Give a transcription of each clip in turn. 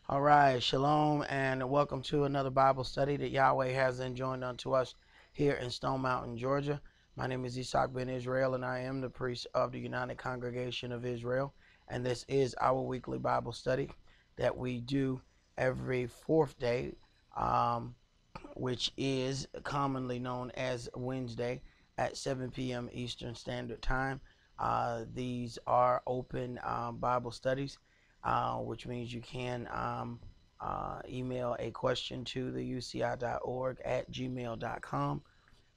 All right, shalom, and welcome to another Bible study that Yahweh has enjoined unto us here in Stone Mountain, Georgia. My name is Esaac ben Israel, and I am the priest of the United Congregation of Israel. And this is our weekly Bible study that we do every fourth day, which is commonly known as Wednesday at 7 p.m. Eastern Standard Time. These are open Bible studies, which means you can email a question to the uci.org at gmail.com.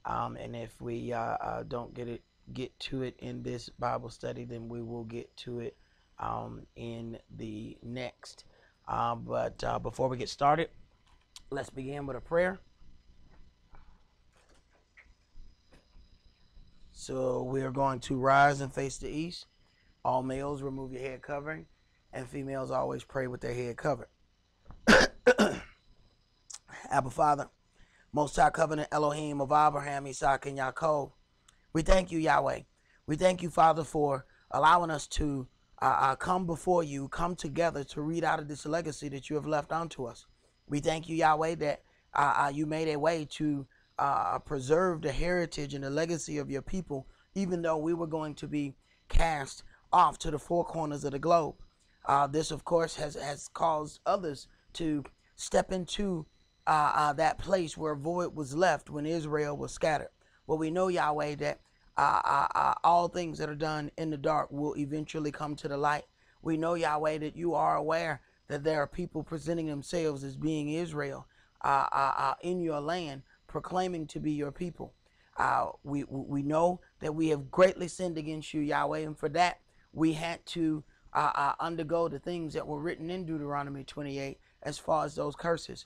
And if we don't get to it in this Bible study, then we will get to it in the next. But before we get started, let's begin with a prayer. So we are going to rise and face the east. All males, remove your head covering, and females always pray with their head covered. Abba Father, Most High Covenant Elohim of Abraham, Isaac, and Yaakov, we thank you, Yahweh. We thank you, Father, for allowing us to come before you, come together to read out of this legacy that you have left unto us. We thank you, Yahweh, that you made a way to preserve the heritage and the legacy of your people, even though we were going to be cast off to the four corners of the globe. This, of course, has caused others to step into that place where void was left when Israel was scattered. Well, we know, Yahweh, that all things that are done in the dark will eventually come to the light. We know, Yahweh, that you are aware that there are people presenting themselves as being Israel in your land, proclaiming to be your people. We know that we have greatly sinned against you, Yahweh, and for that we had to undergo the things that were written in Deuteronomy 28 as far as those curses.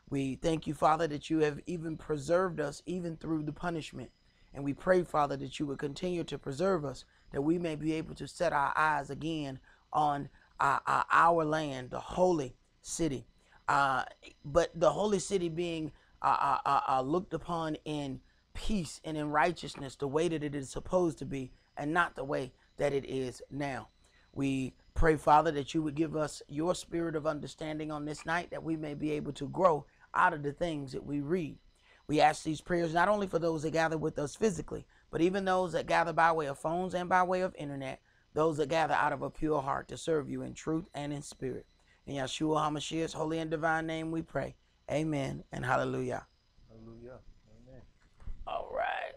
We thank you, Father, that you have even preserved us even through the punishment. And we pray, Father, that you would continue to preserve us, that we may be able to set our eyes again on our land, the holy city. But the holy city being looked upon in peace and in righteousness, the way that it is supposed to be, and not the way that it is now. We pray, Father, that you would give us your spirit of understanding on this night, that we may be able to grow out of the things that we read. We ask these prayers not only for those that gather with us physically, but even those that gather by way of phones and by way of internet, those that gather out of a pure heart to serve you in truth and in spirit. In Yeshua HaMashiach's holy and divine name we pray. Amen and hallelujah. Hallelujah. Amen. All right.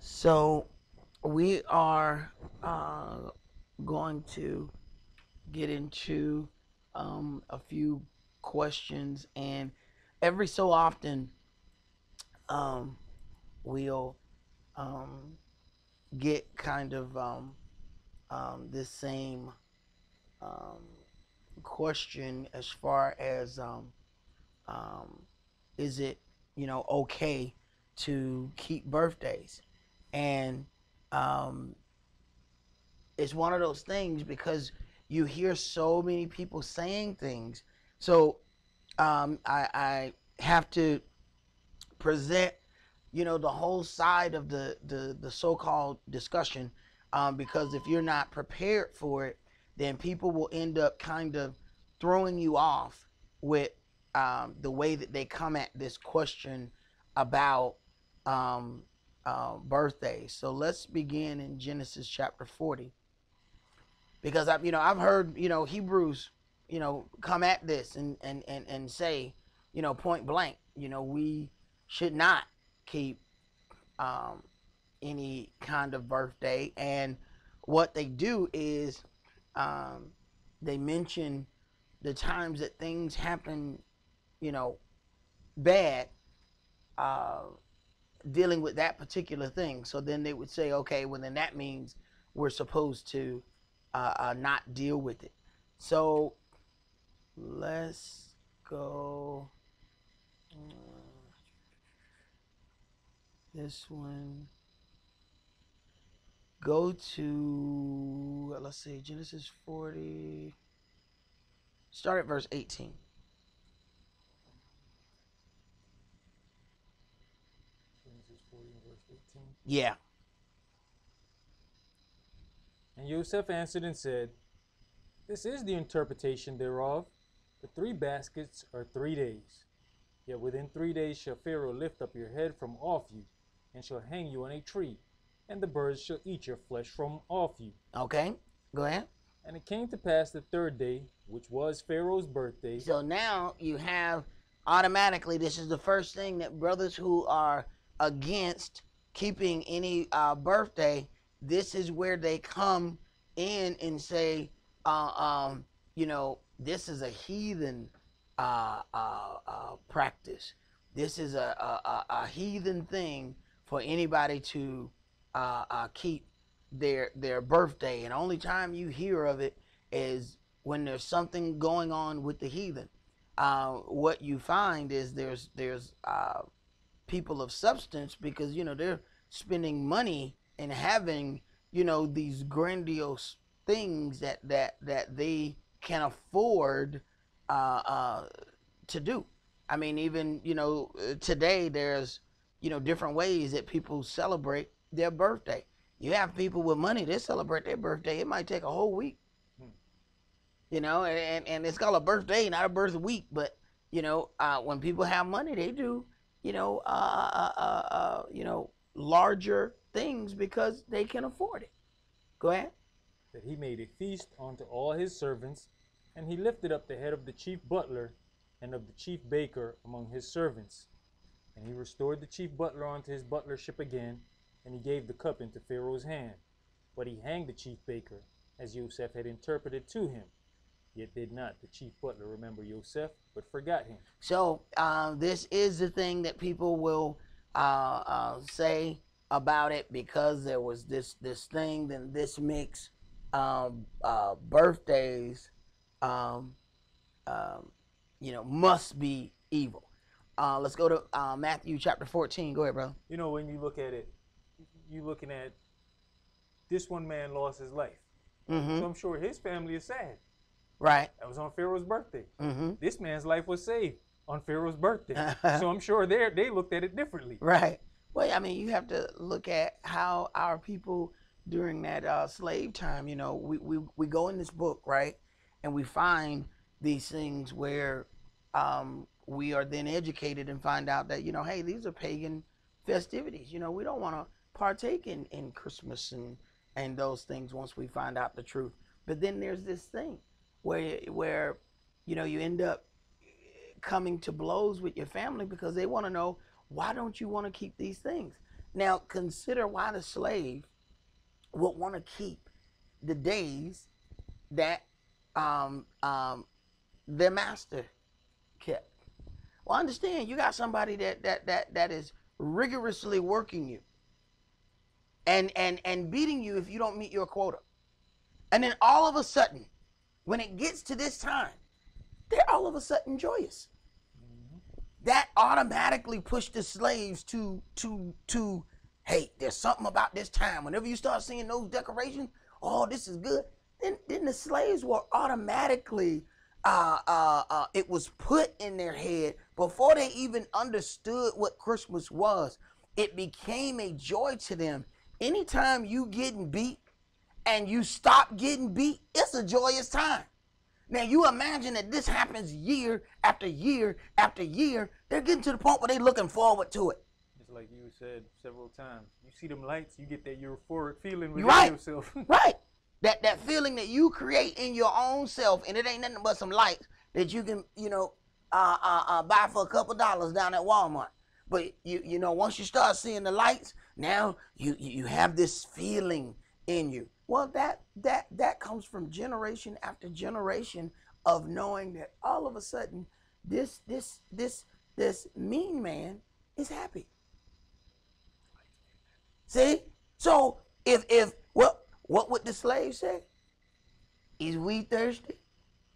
So we are going to get into a few questions, and every so often um, we'll get kind of this same um, question as far as is it okay to keep birthdays, and um, it's one of those things because you hear so many people saying things. So I have to present, the whole side of the so-called discussion, because if you're not prepared for it, then people will end up kind of throwing you off with the way that they come at this question about um, birthdays. So let's begin in Genesis chapter 40, because I've heard Hebrews come at this and say point blank we should not keep um, any kind of birthday. And what they do is um, they mention the times that things happen bad, uh, dealing with that particular thing. So then they would say, okay, well then that means we're supposed to not deal with it. So let's go this one. Go to, let's see, Genesis 40. Start at verse 18. Genesis 40 and verse 18. Yeah. And Joseph answered and said, This is the interpretation thereof. The 3 baskets are 3 days. Yet within 3 days shall Pharaoh lift up your head from off you, and shall hang you on a tree, and the birds shall eat your flesh from off you. Okay, go ahead. And it came to pass the 3rd day, which was Pharaoh's birthday. So now you have automatically, this is the first thing that brothers who are against keeping any birthday, this is where they come in and say, you know, this is a heathen practice. This is a heathen thing for anybody to keep their birthday, and only time you hear of it is when there's something going on with the heathen. What you find is there's people of substance, because you know they're spending money and having, you know, these grandiose things that they can afford to do. I mean, even, you know, today there's, you know, different ways that people celebrate their birthday. You have people with money, they celebrate their birthday. It might take a whole week, you know, and it's called a birthday, not a birth week. But, you know, when people have money, they do, you know, larger things because they can afford it. Go ahead. That he made a feast unto all his servants, and he lifted up the head of the chief butler and of the chief baker among his servants. And he restored the chief butler unto his butlership again, and he gave the cup into Pharaoh's hand. But he hanged the chief baker, as Joseph had interpreted to him. Yet did not the chief butler remember Joseph, but forgot him. So this is the thing that people will say about it, because there was this thing, then this makes birthdays, you know, must be evil. Let's go to Matthew chapter 14. Go ahead, brother. You know, when you look at it, you're looking at this one man lost his life. Mm-hmm. So I'm sure his family is sad. Right. That was on Pharaoh's birthday. Mm-hmm. This man's life was saved on Pharaoh's birthday. So I'm sure they looked at it differently. Right. Well, I mean, you have to look at how our people during that slave time, you know, we go in this book, right, and we find these things where we are then educated and find out that, you know, hey, these are pagan festivities. You know, we don't want to partake in Christmas and those things once we find out the truth. But then there's this thing where you know, you end up coming to blows with your family because they want to know, why don't you want to keep these things? Now consider why the slave would want to keep the days that their master kept. Well, understand, you got somebody that is rigorously working you and beating you if you don't meet your quota. And then all of a sudden, when it gets to this time, they're all of a sudden joyous. That automatically pushed the slaves to hey, there's something about this time. Whenever you start seeing those decorations, oh, this is good. Then the slaves were automatically, it was put in their head before they even understood what Christmas was. It became a joy to them. Anytime you getting beat and you stop getting beat, it's a joyous time. Now you imagine that this happens year after year after year. They're getting to the point where they're looking forward to it. It's like you said several times. You see them lights, you get that euphoric feeling within Right. yourself. Right. That feeling that you create in your own self, and it ain't nothing but some lights that you can, you know, buy for a couple dollars down at Walmart. But you know, once you start seeing the lights, now you have this feeling in you. Well, that comes from generation after generation of knowing that all of a sudden this mean man is happy. See? So if what would the slave say? Is we thirsty?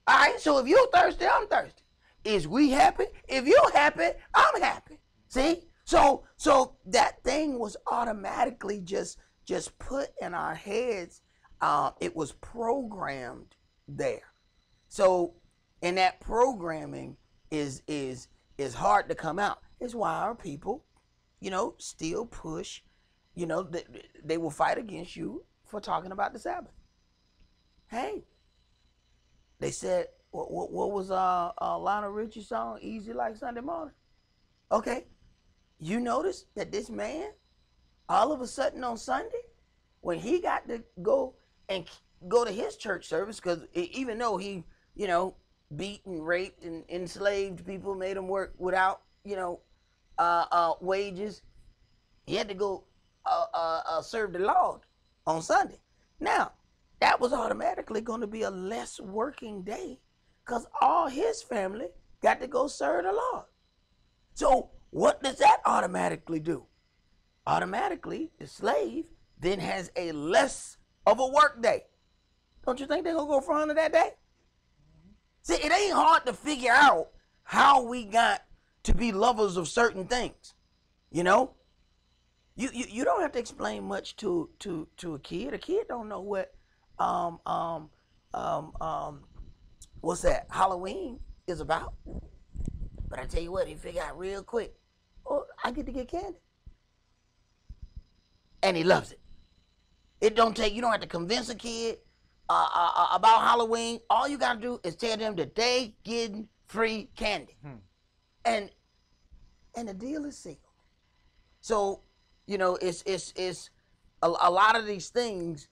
All right, so if you're thirsty, I'm thirsty. Is we happy? If you're happy, I'm happy. See? So that thing was automatically just put in our heads. It was programmed there. So, and that programming is hard to come out. It's why our people, you know, still push, you know, they will fight against you for talking about the Sabbath. Hey, they said, what was Lionel Richie's song, Easy Like Sunday Morning? Okay, you notice that this man, all of a sudden on Sunday, when he got to go and go to his church service, because even though he, beat and raped and enslaved people, made them work without, wages, he had to go serve the Lord on Sunday. Now, that was automatically going to be a less working day because all his family got to go serve the Lord. So what does that automatically do? Automatically, the slave then has a less of a work day. Don't you think they're going to go front of that day? See, it ain't hard to figure out how we got to be lovers of certain things. You don't have to explain much to a kid. A kid don't know what what's that, Halloween is about. But I tell you what, he figure out real quick, oh, I get to get candy. And he loves it. You don't have to convince a kid about Halloween. All you gotta do is tell them that they getting free candy. And the deal is sealed. So, it's a lot of these things.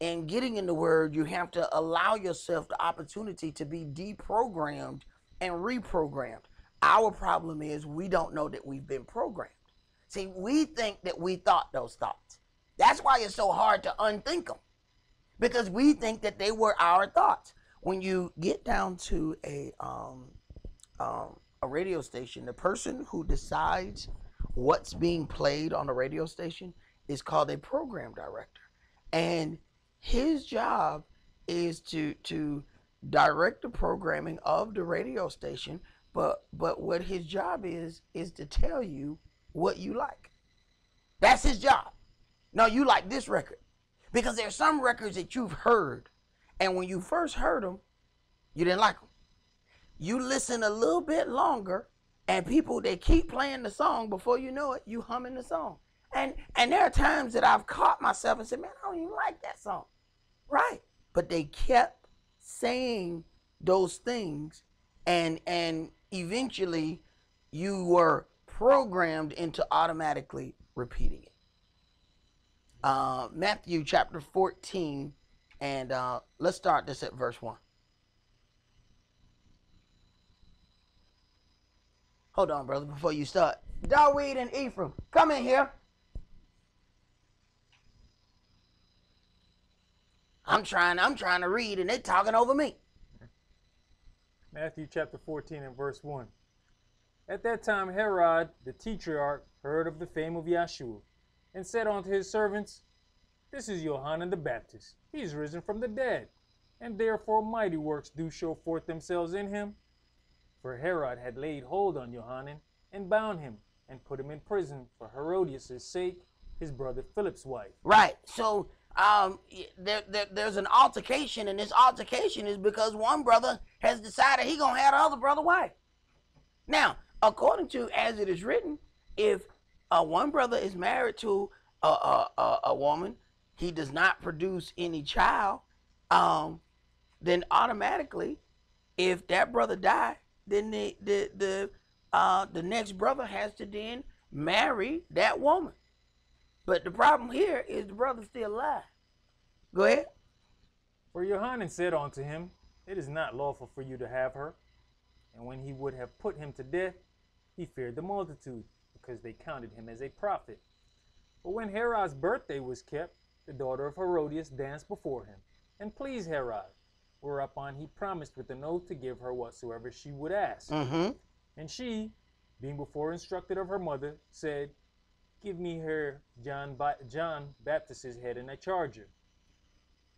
And getting in the word, you have to allow yourself the opportunity to be deprogrammed and reprogrammed. Our problem is we don't know that we've been programmed. See, we think that we thought those thoughts. That's why it's so hard to unthink them, because we think that they were our thoughts. When you get down to a radio station, the person who decides what's being played on the radio station is called a program director. And his job is to direct the programming of the radio station, but what his job is to tell you what you like. That's his job. No, you like this record. Because there's some records that you've heard, and when you first heard them, you didn't like them. You listen a little bit longer, and people, they keep playing the song, before you know it, you humming the song. And there are times that I've caught myself and said, man, I don't even like that song. Right. But they kept saying those things, and eventually you were programmed into automatically repeating it. Matthew chapter 14, and let's start this at verse 1. Hold on, brother, before you start. Dawid and Ephraim, come in here. I'm trying to read, and they're talking over me. Matthew chapter 14 and verse 1. At that time Herod the tetrarch heard of the fame of Yeshua, and said unto his servants, This is Johanan the Baptist. He is risen from the dead, and therefore mighty works do show forth themselves in him. For Herod had laid hold on Johanan, and bound him, and put him in prison for Herodias' sake, his brother Philip's wife. Right. So there's an altercation, and this altercation is because one brother has decided he gonna have the other brother wife. Now, according to as it is written, if one brother is married to a woman, he does not produce any child, then automatically, if that brother died, then the next brother has to then marry that woman. But the problem here is the brother's still alive. Go ahead. For Johanan said unto him, It is not lawful for you to have her. And when he would have put him to death, he feared the multitude, because they counted him as a prophet. But when Herod's birthday was kept, the daughter of Herodias danced before him, and pleased Herod, whereupon he promised with an oath to give her whatsoever she would ask. And she, being before instructed of her mother, said, Give me her John Baptist's head in a charger.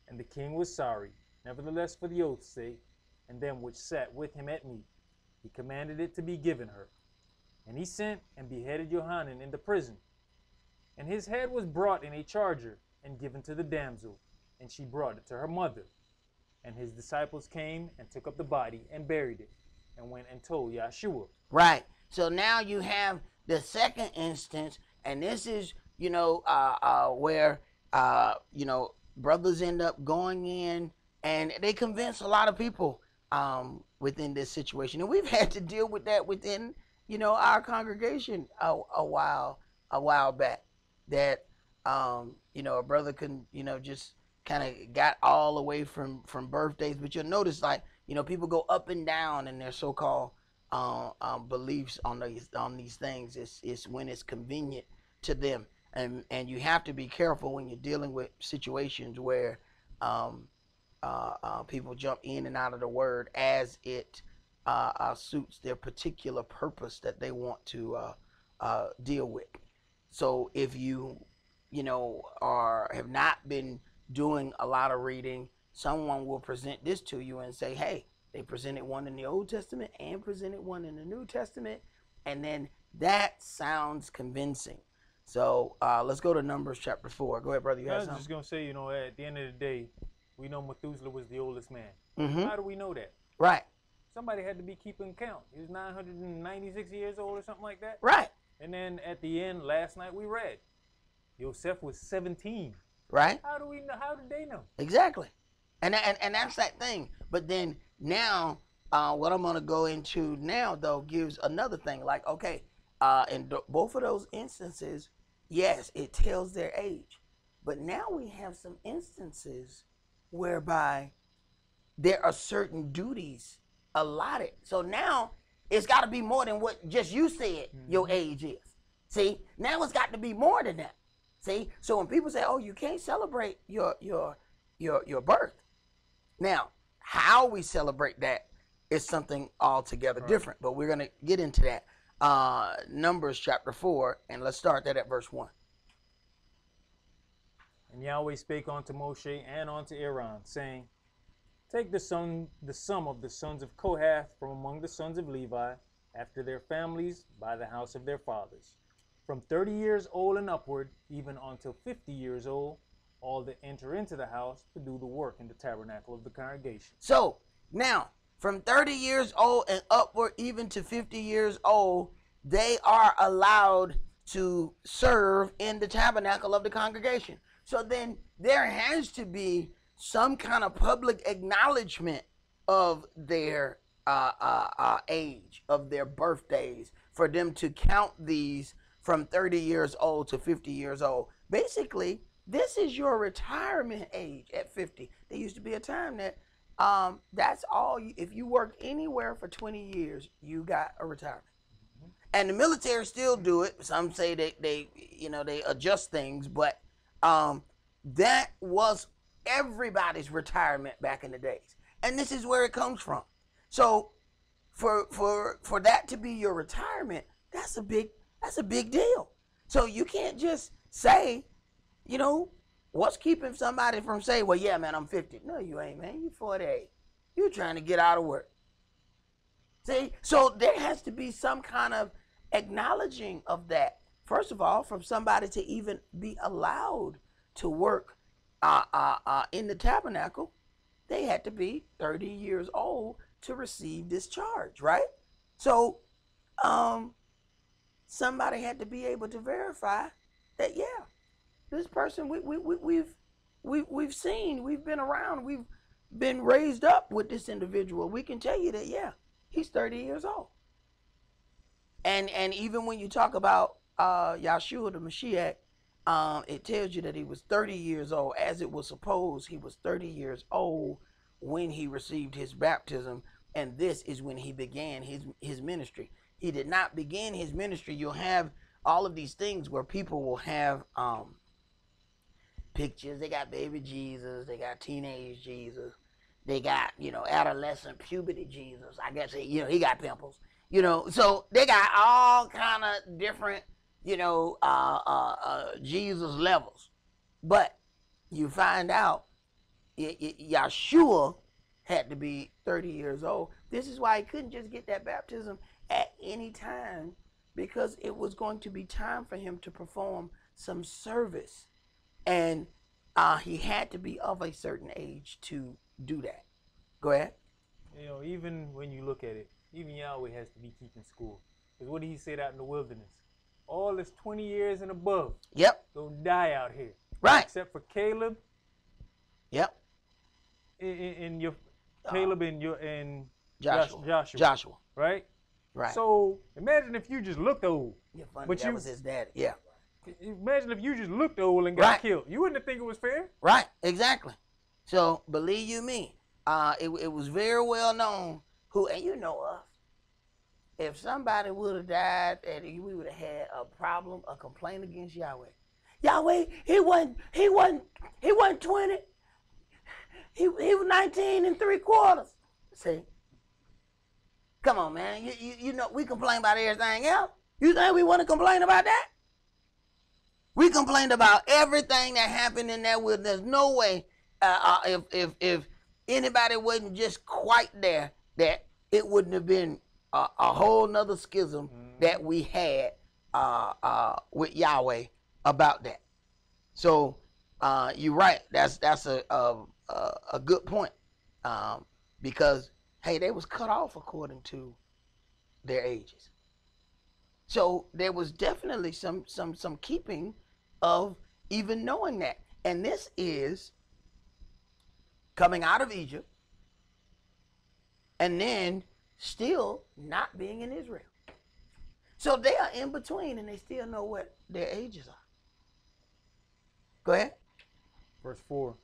And the king was sorry, nevertheless for the oath's sake, and them which sat with him at meat, he commanded it to be given her. And he sent and beheaded Johanan in the prison. And his head was brought in a charger, and given to the damsel, and she brought it to her mother. And his disciples came and took up the body and buried it, and went and told Yeshua. Right. So now you have the second instance, and this is, where, brothers end up going in And they convince a lot of people within this situation. And we've had to deal with that within, our congregation a while back. That, a brother can, just kind of got all away from birthdays. But you'll notice, like, people go up and down in their so-called beliefs on these things. It's when it's convenient to them. And you have to be careful when you're dealing with situations where people jump in and out of the word as it suits their particular purpose that they want to deal with. So if you have not been doing a lot of reading, someone will present this to you and say, hey, they presented one in the Old Testament and presented one in the New Testament, and then that sounds convincing. So let's go to Numbers chapter 4. Go ahead, brother. You have something? I was just going to say, at the end of the day, we know Methuselah was the oldest man. Mm-hmm. How do we know that? Right. Somebody had to be keeping count. He was 996 years old or something like that. Right. And then at the end, last night we read, Yosef was 17. Right. How do we know? How did they know? Exactly. And that's that thing. But then now, what I'm going to go into now, though, gives another thing. Like, okay, in both of those instances, yes, it tells their age. But now we have some instances whereby there are certain duties allotted. So now it's got to be more than what just you said your age is. See, now it's got to be more than that. See, so when people say, "Oh, you can't celebrate your birth," now how we celebrate that is something altogether different. But we're gonna get into that. Numbers chapter 4, and let's start that at verse 1. And Yahweh spake unto Moshe and unto Aaron, saying, take the sum of the sons of Kohath from among the sons of Levi, after their families, by the house of their fathers, from 30 years old and upward, even until 50 years old, all that enter into the house to do the work in the tabernacle of the congregation. So now, from 30 years old and upward, even to 50 years old, they are allowed to serve in the tabernacle of the congregation. So then there has to be some kind of public acknowledgement of their age, of their birthdays, for them to count these from 30 years old to 50 years old. Basically, this is your retirement age at 50. There used to be a time that that's all. If you work anywhere for 20 years, you got a retirement. And the military still do it. Some say they adjust things, but that was everybody's retirement back in the days. And this is where it comes from. So for that to be your retirement, that's a big deal. So you can't just say, what's keeping somebody from saying, well, yeah, man, I'm 50. No, you ain't, man. You 48. You're trying to get out of work. See? So there has to be some kind of acknowledging of that. First of all, from somebody to even be allowed to work in the tabernacle, they had to be 30 years old to receive this charge, right? So somebody had to be able to verify that, yeah, this person we've seen, we've been around, we've been raised up with this individual. We can tell you that, yeah, he's 30 years old. And even when you talk about Yahshua the Mashiach, it tells you that he was 30 years old, as it was supposed he was 30 years old when he received his baptism, and this is when he began his ministry. He did not begin his ministry. You'll have all of these things where people will have pictures. They got baby Jesus, they got teenage Jesus, they got, adolescent puberty Jesus. I guess he got pimples. So they got all kind of different, Jesus levels. But you find out Yahshua had to be 30 years old. This is why he couldn't just get that baptism at any time, because it was going to be time for him to perform some service. And he had to be of a certain age to do that. Go ahead. Even when you look at it, even Yahweh has to be keeping score. Because what did he say out in the wilderness? All that's 20 years and above. Yep. Gonna die out here. Right. Except for Caleb. Yep. in your Caleb and your and Joshua. Joshua, Joshua. right? Right. So imagine if you just looked old. Yeah, funny, but that was his daddy. Yeah. Imagine if you just looked old and got Right. killed. You wouldn't think it was fair. Right. Exactly. So believe you me, it was very well known who, and you know us. If somebody would have died, and we would have had a problem, a complaint against Yahweh. Yahweh, he wasn't 20. He was 19 and 3/4. See? Come on, man. You know we complain about everything else. You think we want to complain about that? We complained about everything that happened in that wilderness. There's no way if anybody wasn't just quite there, that it wouldn't have been a whole nother schism that we had with Yahweh about that. So you're right. That's a good point, because hey, they was cut off according to their ages. So there was definitely some keeping of even knowing that. And this is coming out of Egypt and then still not being in Israel. So they are in between and they still know what their ages are. Go ahead. Verse 4.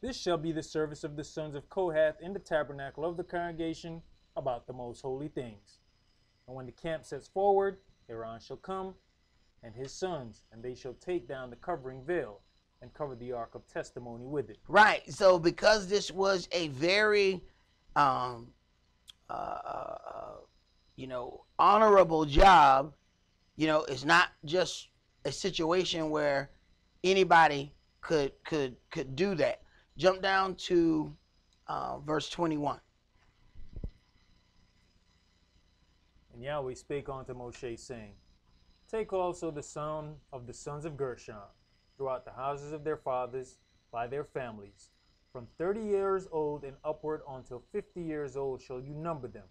This shall be the service of the sons of Kohath in the tabernacle of the congregation about the most holy things. And when the camp sets forward, Aaron shall come, and his sons, and they shall take down the covering veil, and cover the ark of testimony with it. Right. So because this was a very, honorable job, it's not just a situation where anybody could do that. Jump down to verse 21. And Yahweh spake unto Moshe, saying, Take also the son of the sons of Gershon, throughout the houses of their fathers, by their families. From 30 years old and upward until 50 years old shall you number them,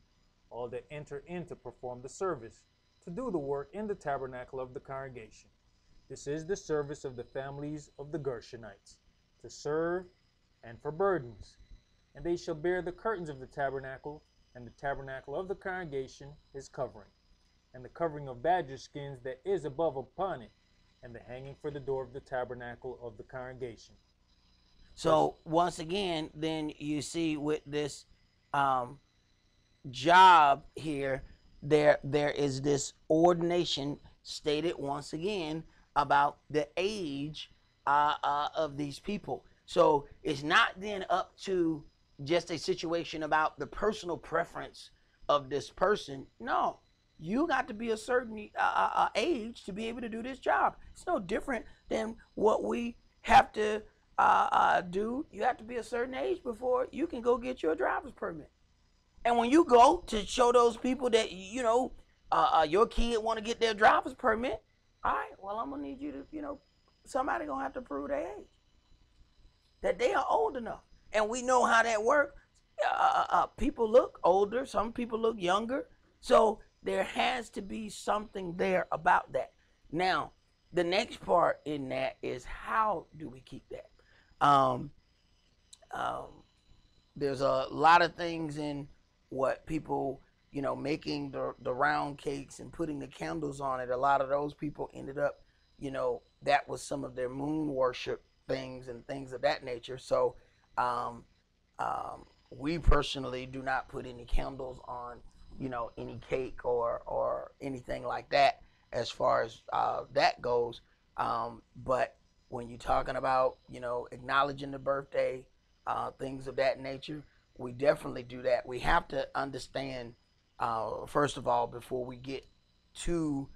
all that enter in to perform the service, to do the work in the tabernacle of the congregation. This is the service of the families of the Gershonites, to serve and for burdens. And they shall bear the curtains of the tabernacle, and the tabernacle of the congregation is covering, and the covering of badger skins that is above upon it, and the hanging for the door of the tabernacle of the congregation. So once again, then you see with this job here, there is this ordination stated once again about the age of these people. So it's not then up to just a situation about the personal preference of this person. No, you got to be a certain age to be able to do this job. It's no different than what we have to do. You have to be a certain age before you can go get your driver's permit. And when you go to show those people that your kid want to get their driver's permit, all right, well, I'm gonna need you to, somebody gonna have to prove their age, that they are old enough. And we know how that works. People look older, some people look younger. So there has to be something there about that. Now, the next part in that is, how do we keep that? There's a lot of things in what people, making the round cakes and putting the candles on it. A lot of those people ended up, that was some of their moon worship things and things of that nature. So we personally do not put any candles on, any cake or anything like that as far as that goes. But when you're talking about, acknowledging the birthday, things of that nature, we definitely do that. We have to understand, first of all, before we get too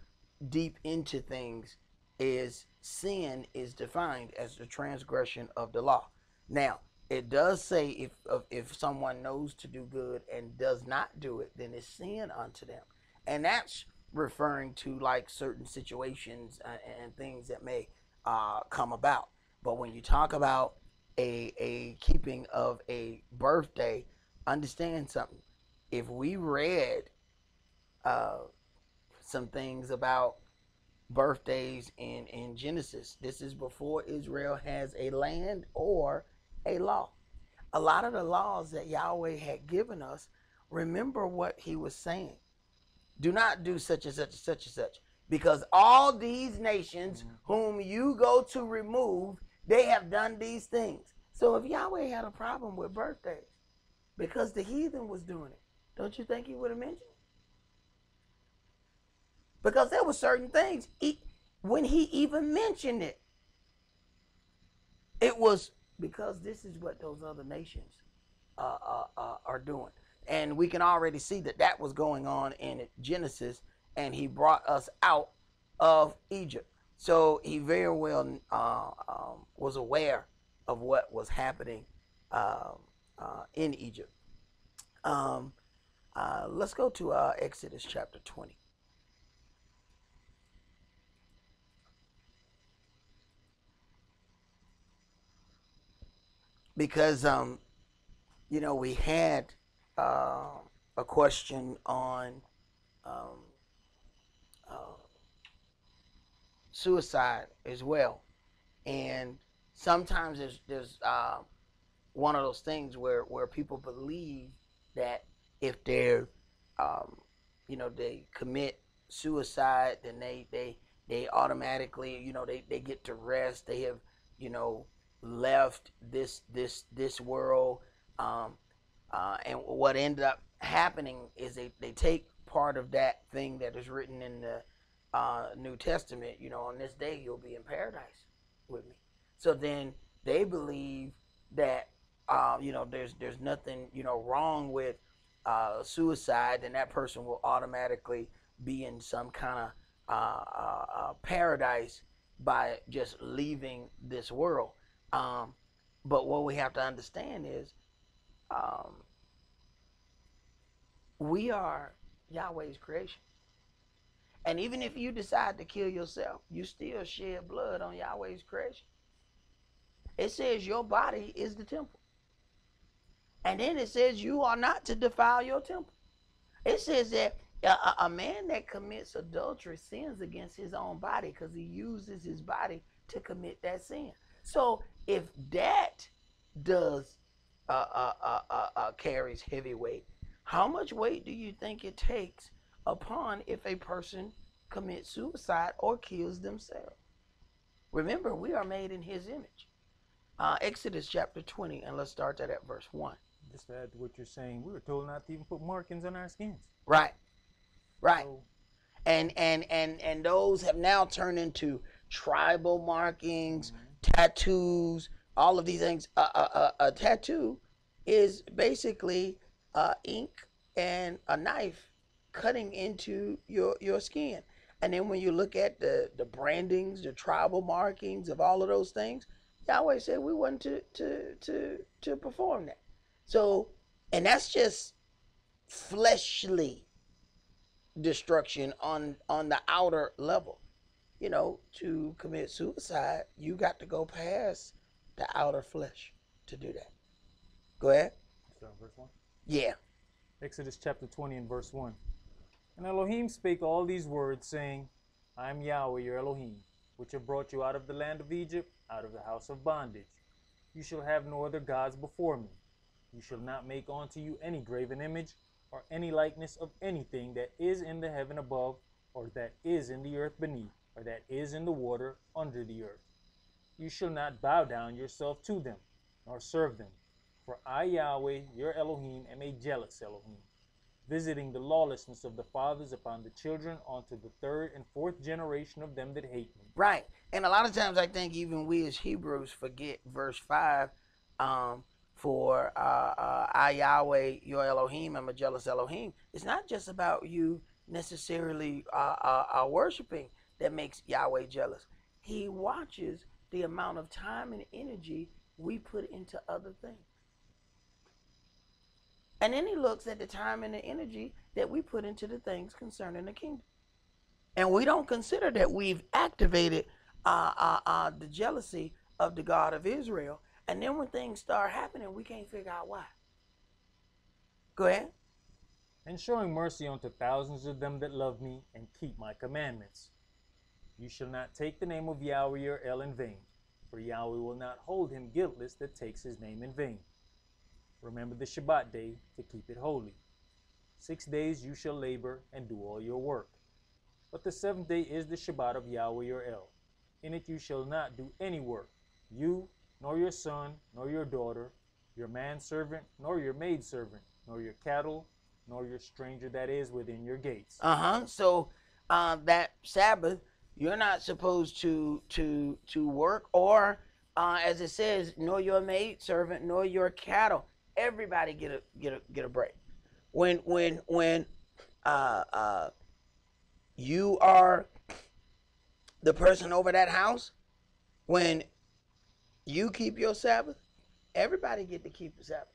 deep into things, is sin is defined as the transgression of the law. Now, it does say if someone knows to do good and does not do it, then it's sin unto them. And that's referring to like certain situations and things that may come about. But when you talk about a keeping of a birthday, understand something. If we read some things about birthdays in Genesis, this is before Israel has a land or a law. a lot of the laws that Yahweh had given us, remember what he was saying. Do not do such and such and such and such. Because all these nations whom you go to remove, they have done these things. So if Yahweh had a problem with birthdays, because the heathen was doing it, don't you think he would have mentioned it? Because there were certain things, when he even mentioned it, it was because this is what those other nations are doing. And we can already see that that was going on in Genesis, and he brought us out of Egypt. So he very well was aware of what was happening in Egypt. Let's go to Exodus chapter 20. Because, we had a question on suicide as well. And sometimes there's one of those things where people believe that if they're they commit suicide, then they automatically they get to rest. They have left this world. And what ended up happening is they take part of that thing that is written in the New Testament. On this day you'll be in paradise with me. So then they believe that there's nothing wrong with suicide, and that person will automatically be in some kind of paradise by just leaving this world. But what we have to understand is we are Yahweh's creation. And even if you decide to kill yourself, you still shed blood on Yahweh's creation. It says your body is the temple. And then it says you are not to defile your temple. It says that a man that commits adultery sins against his own body because he uses his body to commit that sin. So if that does carries heavy weight, how much weight do you think it takes upon if a person commits suicide or kills themselves? Remember, we are made in his image. Exodus chapter 20, and let's start that at verse 1. Just to add to what you're saying, we were told not to even put markings on our skins. Right. So, and those have now turned into tribal markings, tattoos, all of these things. A tattoo is basically ink and a knife cutting into your skin. And then when you look at the brandings, the tribal markings of all of those things, Yahweh said we want to perform that. So, and that's just fleshly destruction on the outer level. To commit suicide, you got to go past the outer flesh to do that. Go ahead. Start verse 1? Yeah. Exodus chapter 20 and verse 1. And Elohim spake all these words, saying, I am Yahweh your Elohim, which have brought you out of the land of Egypt, out of the house of bondage. You shall have no other gods before me. You shall not make unto you any graven image, or any likeness of anything that is in the heaven above, or that is in the earth beneath, or that is in the water under the earth. You shall not bow down yourself to them, nor serve them. For I, Yahweh, your Elohim, am a jealous Elohim, visiting the lawlessness of the fathers upon the children unto the third and fourth generation of them that hate me. Right. And a lot of times I think even we as Hebrews forget verse 5, for I, Yahweh, your Elohim, am a jealous Elohim. It's not just about you necessarily worshiping that makes Yahweh jealous. He watches the amount of time and energy we put into other things. And then he looks at the time and the energy that we put into the things concerning the kingdom. And we don't consider that we've activated the jealousy of the God of Israel. And then when things start happening, we can't figure out why. Go ahead. And showing mercy unto thousands of them that love me and keep my commandments. You shall not take the name of Yahweh your El in vain, for Yahweh will not hold him guiltless that takes his name in vain. Remember the Shabbat day to keep it holy. 6 days you shall labor and do all your work. But the seventh day is the Shabbat of Yahweh your El. In it you shall not do any work, you, nor your son, nor your daughter, your manservant, nor your maidservant, nor your cattle, nor your stranger that is within your gates. So that Sabbath, you're not supposed to work, or as it says, nor your maidservant, nor your cattle. Everybody get a break. When you are the person over that house, when you keep your Sabbath, everybody get to keep the Sabbath.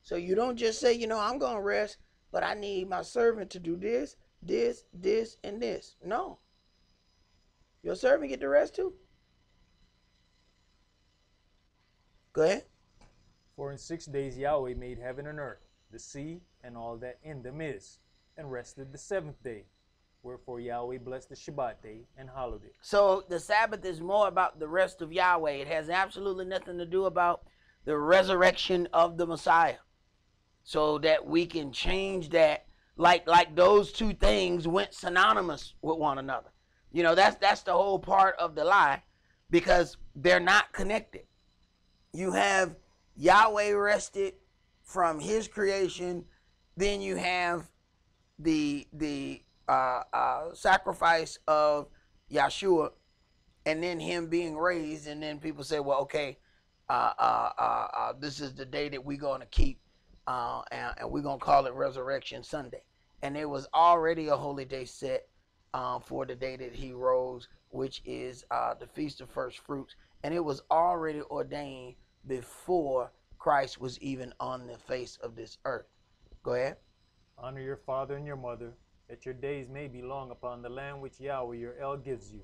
So you don't just say, I'm going to rest, but I need my servant to do this, and this. No. Your servant get to rest too. Go ahead. For in 6 days Yahweh made heaven and earth, the sea, and all that in them is, and rested the seventh day. Wherefore Yahweh blessed the Shabbat day and hallowed it. So the Sabbath is more about the rest of Yahweh. It has absolutely nothing to do about the resurrection of the Messiah. So that we can change that, like those two things went synonymous with one another. That's the whole part of the lie, because they're not connected. You have Yahweh rested from his creation, then you have the sacrifice of Yahshua, and then him being raised, and then people say, well, okay, this is the day that we're going to keep, and we're going to call it Resurrection Sunday. And there was already a holy day set for the day that he rose, which is the Feast of First Fruits, and it was already ordained before Christ was even on the face of this earth. Go ahead. Honor your father and your mother, that your days may be long upon the land which Yahweh your El gives you.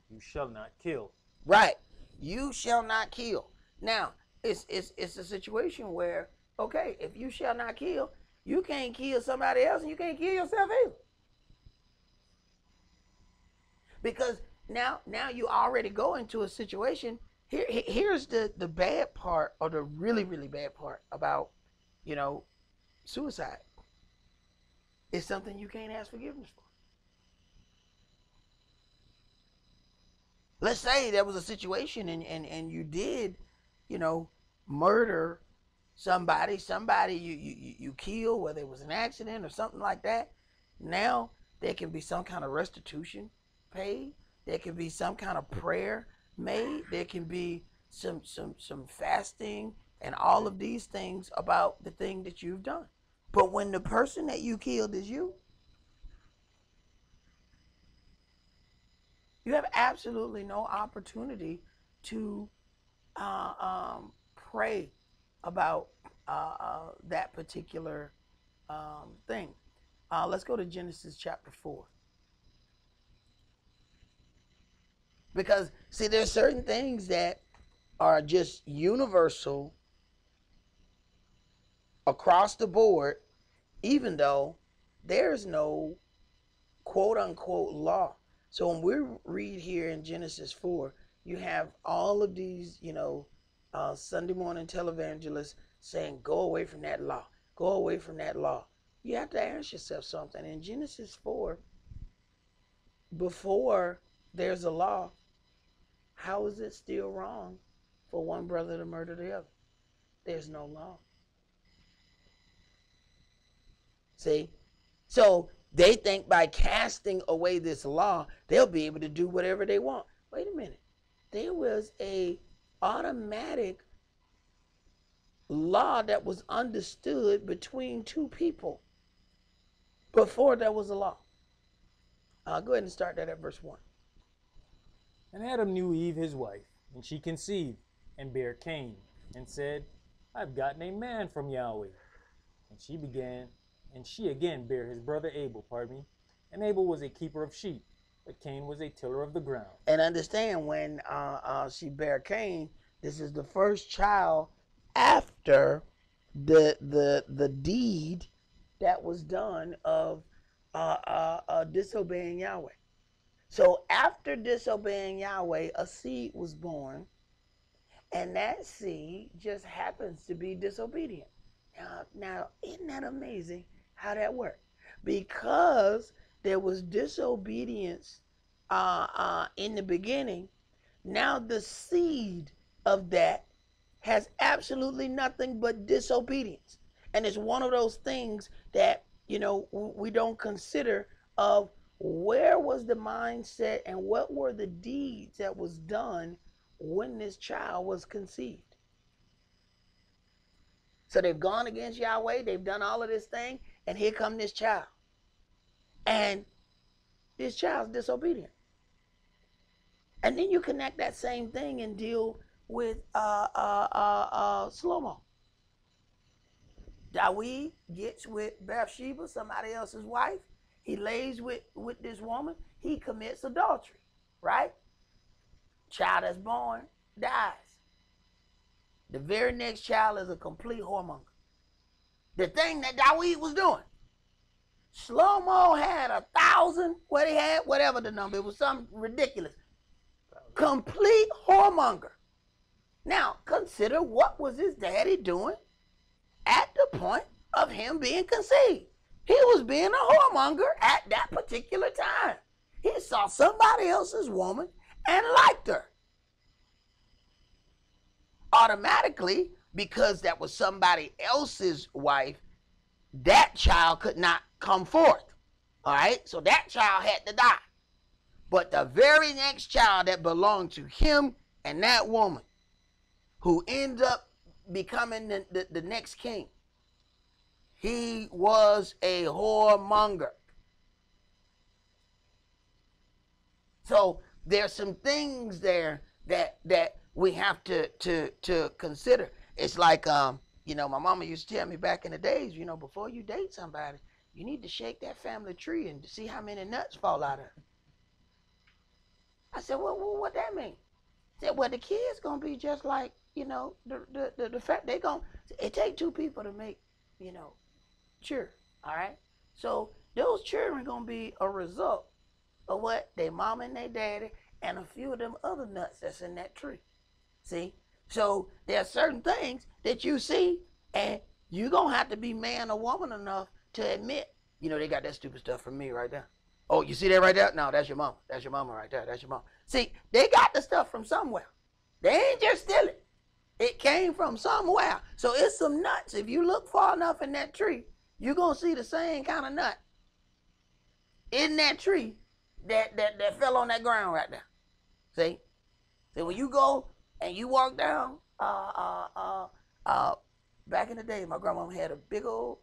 You shall not kill. Right. You shall not kill. Now, it's a situation where, okay, if you shall not kill, you can't kill somebody else, and you can't kill yourself either. Because now you already go into a situation. Here's the bad part, or the really, really bad part about, suicide. It's something you can't ask forgiveness for. Let's say there was a situation and you did, murder somebody you killed, whether it was an accident or something like that. Now there can be some kind of restitution paid. There can be some kind of prayer made. There can be some fasting and all of these things about the thing that you've done. But when the person that you killed is you have absolutely no opportunity to pray about that particular thing. Let's go to Genesis chapter 4. Because, see, there's certain things that are just universal across the board, even though there's no quote-unquote law. So when we read here in Genesis 4, you have all of these, Sunday morning televangelists saying, go away from that law. Go away from that law. You have to ask yourself something. In Genesis 4, before there's a law, how is it still wrong for one brother to murder the other? There's no law. See? So they think by casting away this law, they'll be able to do whatever they want. Wait a minute. There was a automatic law that was understood between two people before there was a law. Go ahead and start that at verse 1. And Adam knew Eve his wife, and she conceived, and bare Cain, and said, I've gotten a man from Yahweh. And she again bare his brother Abel, and Abel was a keeper of sheep, but Cain was a tiller of the ground. And understand, when she bare Cain, this is the first child after the deed that was done of disobeying Yahweh. So after disobeying Yahweh, a seed was born, And that seed just happens to be disobedient. Now, isn't that amazing how that worked? Because there was disobedience in the beginning, now the seed of that has absolutely nothing but disobedience. And it's one of those things that, we don't consider of where was the mindset and what were the deeds that was done when this child was conceived. So they've gone against Yahweh, they've done all of this thing, and here come this child. And this child's disobedient. And then you connect that same thing and deal with slow-mo. Dawid gets with Bathsheba, somebody else's wife. He lays with this woman. He commits adultery, right? Child that's born dies. The very next child is a complete whoremonger. The thing that Dawid was doing. Slow-mo had 1,000, what he had, whatever the number, it was something ridiculous. Complete whoremonger. Now, consider what was his daddy doing at the point of him being conceived. He was being a whoremonger at that particular time. He saw somebody else's woman and liked her. Automatically, because that was somebody else's wife, that child could not come forth. All right? So that child had to die. But the very next child that belonged to him and that woman, who ends up becoming the next king, he was a whoremonger. So there's some things there that we have to consider. It's like, my mama used to tell me back in the days, before you date somebody, you need to shake that family tree and see how many nuts fall out of it. I said, well, what that mean? She said, well, the kid's going to be just like, the fact they going to, it take two people to make, children, all right? So those children going to be a result of what their mama and their daddy and a few of them other nuts that's in that tree. See? So there are certain things that you see, and you're going to have to be man or woman enough to admit, they got that stupid stuff from me right there. Oh, you see that right there? No, that's your mama. That's your mama right there. That's your mama. See, they got the stuff from somewhere. They ain't just steal it. It came from somewhere. So it's some nuts. If you look far enough in that tree, you're going to see the same kind of nut in that tree that fell on that ground right there. See? So when you go and you walk down, back in the day, my grandma had a big old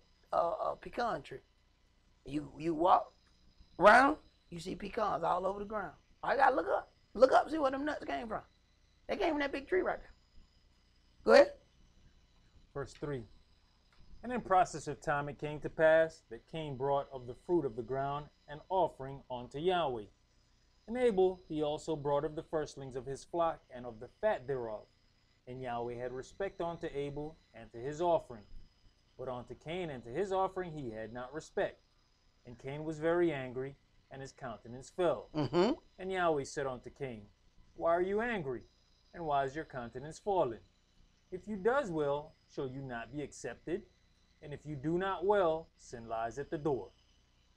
pecan tree. You walk around, you see pecans all over the ground. I gotta look up, see where them nuts came from. They came from that big tree right there. Go ahead. Verse 3. And in process of time it came to pass that Cain brought of the fruit of the ground an offering unto Yahweh. And Abel he also brought of the firstlings of his flock and of the fat thereof. And Yahweh had respect unto Abel and to his offering. But unto Cain and to his offering he had not respect. And Cain was very angry, and his countenance fell. Mm-hmm. And Yahweh said unto Cain, why are you angry? And why is your countenance fallen? If you does well, shall you not be accepted? And if you do not well, sin lies at the door.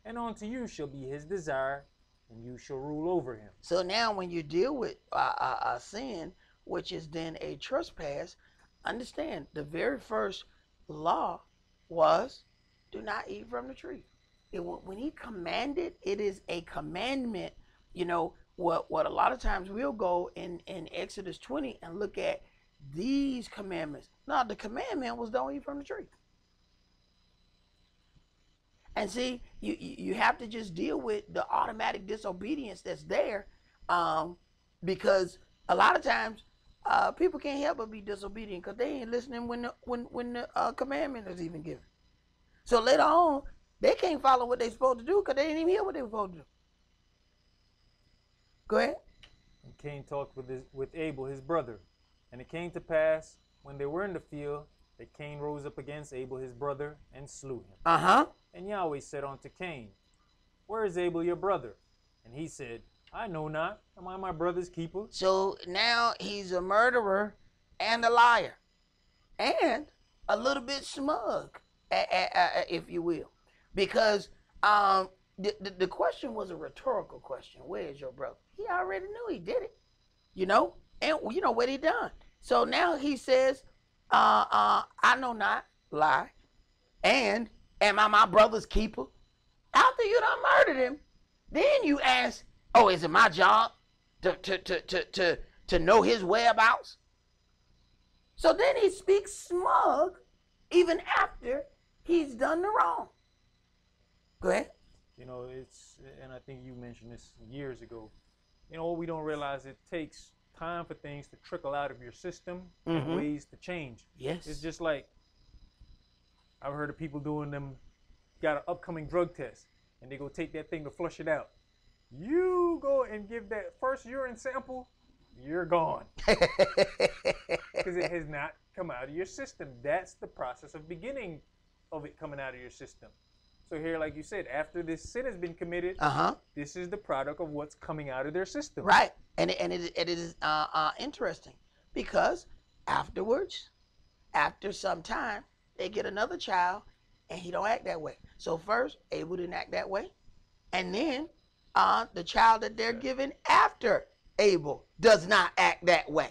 And unto you shall be his desire, and you shall rule over him. So now when you deal with a sin, which is then a trespass, understand the very first law was do not eat from the tree. When he commanded, it is a commandment. What a lot of times we'll go in Exodus 20 and look at these commandments. No, the commandment was don't eat from the tree. And see, you have to just deal with the automatic disobedience that's there, because a lot of times people can't help but be disobedient because they ain't listening when the commandment is even given. So later on, they can't follow what they're supposed to do because they didn't even hear what they were supposed to do. Go ahead. And Cain talked with Abel his brother. And it came to pass, when they were in the field, that Cain rose up against Abel his brother and slew him. Uh-huh. And Yahweh said unto Cain, where is Abel your brother? And he said, I know not. Am I my brother's keeper? So now he's a murderer and a liar, and a little bit smug, if you will, because the question was a rhetorical question. Where is your brother? He already knew he did it, you know, and you know what he done. So now he says, I know not, lie, and am I my brother's keeper? After you done murdered him, then you ask, oh, is it my job to know his whereabouts? So then he speaks smug even after he's done the wrong. Go ahead. You know, and I think you mentioned this years ago. You know, what we don't realize, it takes time for things to trickle out of your system and ways to change. Yes. It's just like, I've heard of people doing them, got an upcoming drug test, and they go take that thing to flush it out. You go and give that first urine sample, you're gone. Because it has not come out of your system. That's the process of beginning of it coming out of your system. So here, like you said, after this sin has been committed, this is the product of what's coming out of their system. Right. And it is interesting because afterwards, after some time, they get another child and he don't act that way. So first, Abel didn't act that way. And then the child that they're given after Abel does not act that way.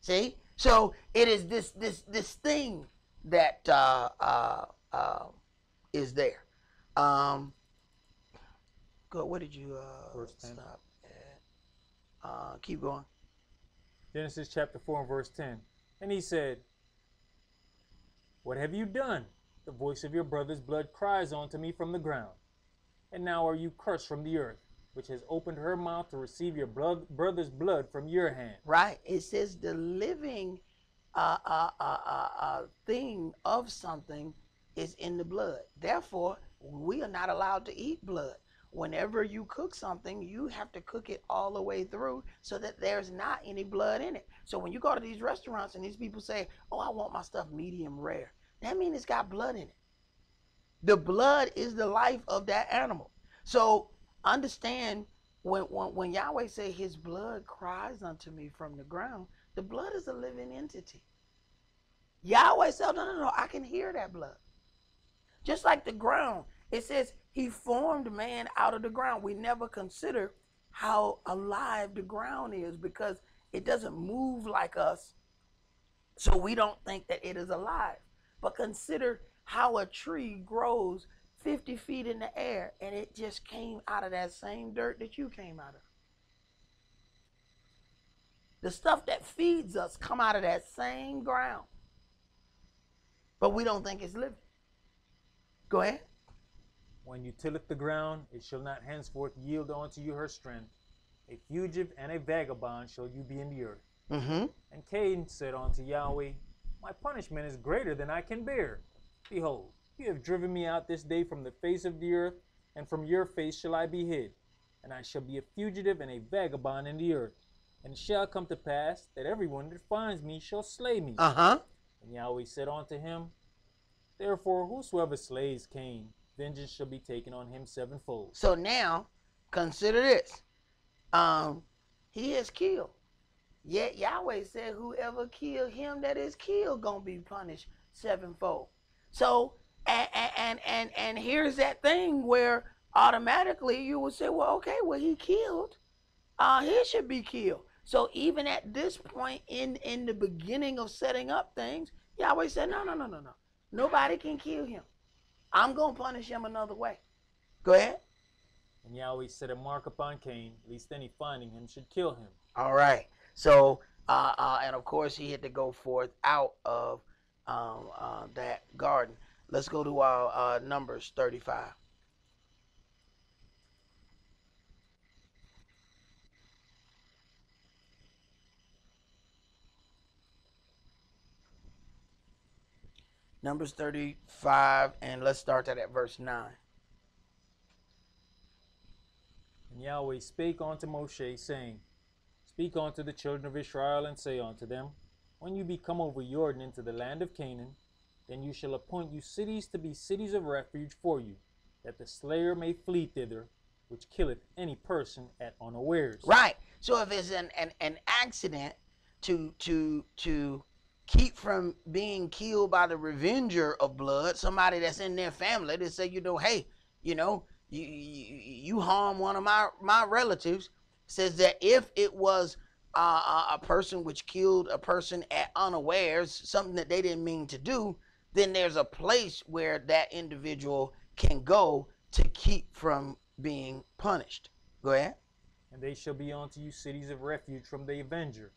See? So it is this thing that is there. Go. What did you stop at? Keep going. Genesis chapter 4 and verse 10. And he said, what have you done? The voice of your brother's blood cries unto me from the ground. And now are you cursed from the earth, which has opened her mouth to receive your brother's blood from your hand. Right. It says the living thing of something is in the blood. Therefore, we are not allowed to eat blood. Whenever you cook something, you have to cook it all the way through so that there's not any blood in it. So when you go to these restaurants and these people say, oh, I want my stuff medium rare, that means it's got blood in it. The blood is the life of that animal. So understand, when Yahweh say his blood cries unto me from the ground, the blood is a living entity. Yahweh said, no, I can hear that blood. Just like the ground, it says he formed man out of the ground. We never consider how alive the ground is because it doesn't move like us, so we don't think that it is alive. But consider how a tree grows 50 feet in the air and it just came out of that same dirt that you came out of. The stuff that feeds us come out of that same ground, but we don't think it's living. Go ahead. When you tilleth the ground, it shall not henceforth yield unto you her strength. A fugitive and a vagabond shall you be in the earth. And Cain said unto Yahweh, my punishment is greater than I can bear. Behold, you have driven me out this day from the face of the earth, and from your face shall I be hid. And I shall be a fugitive and a vagabond in the earth. And it shall come to pass that everyone that finds me shall slay me. And Yahweh said unto him, therefore whosoever slays Cain, vengeance shall be taken on him sevenfold. So now, consider this. He is killed. Yet Yahweh said, whoever killed him that is killed gonna be punished sevenfold. So, and here's that thing where automatically you would say, well, okay, well, he killed. He should be killed. So even at this point in the beginning of setting up things, Yahweh said, no. Nobody can kill him. I'm going to punish him another way. Go ahead. And Yahweh set a mark upon Cain, lest any finding him should kill him. All right. So, and of course, he had to go forth out of that garden. Let's go to our Numbers 35. Numbers 35, and let's start that at verse 9. And Yahweh spake unto Moshe, saying, speak unto the children of Israel, and say unto them, when you be come over Jordan into the land of Canaan, then you shall appoint you cities to be cities of refuge for you, that the slayer may flee thither, which killeth any person at unawares. Right. So if it's an accident, to keep from being killed by the revenger of blood, somebody that's in their family. They say, hey, you harm one of my relatives. Says that if it was a person which killed a person at unawares, something that they didn't mean to do, then there's a place where that individual can go to keep from being punished. Go ahead. And they shall be unto you cities of refuge from the avenger,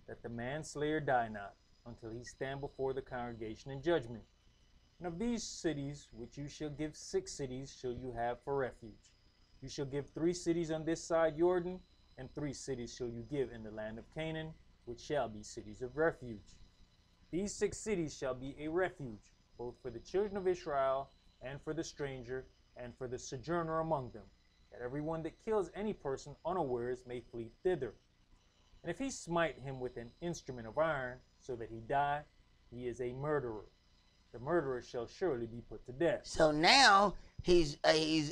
that the manslayer die not, until he stand before the congregation in judgment. And of these cities, which you shall give 6 cities, shall you have for refuge. You shall give 3 cities on this side Jordan, and 3 cities shall you give in the land of Canaan, which shall be cities of refuge. These 6 cities shall be a refuge, both for the children of Israel, and for the stranger, and for the sojourner among them, that every one that kills any person unawares may flee thither. And if he smite him with an instrument of iron, so that he die, he is a murderer. The murderer shall surely be put to death. So now he's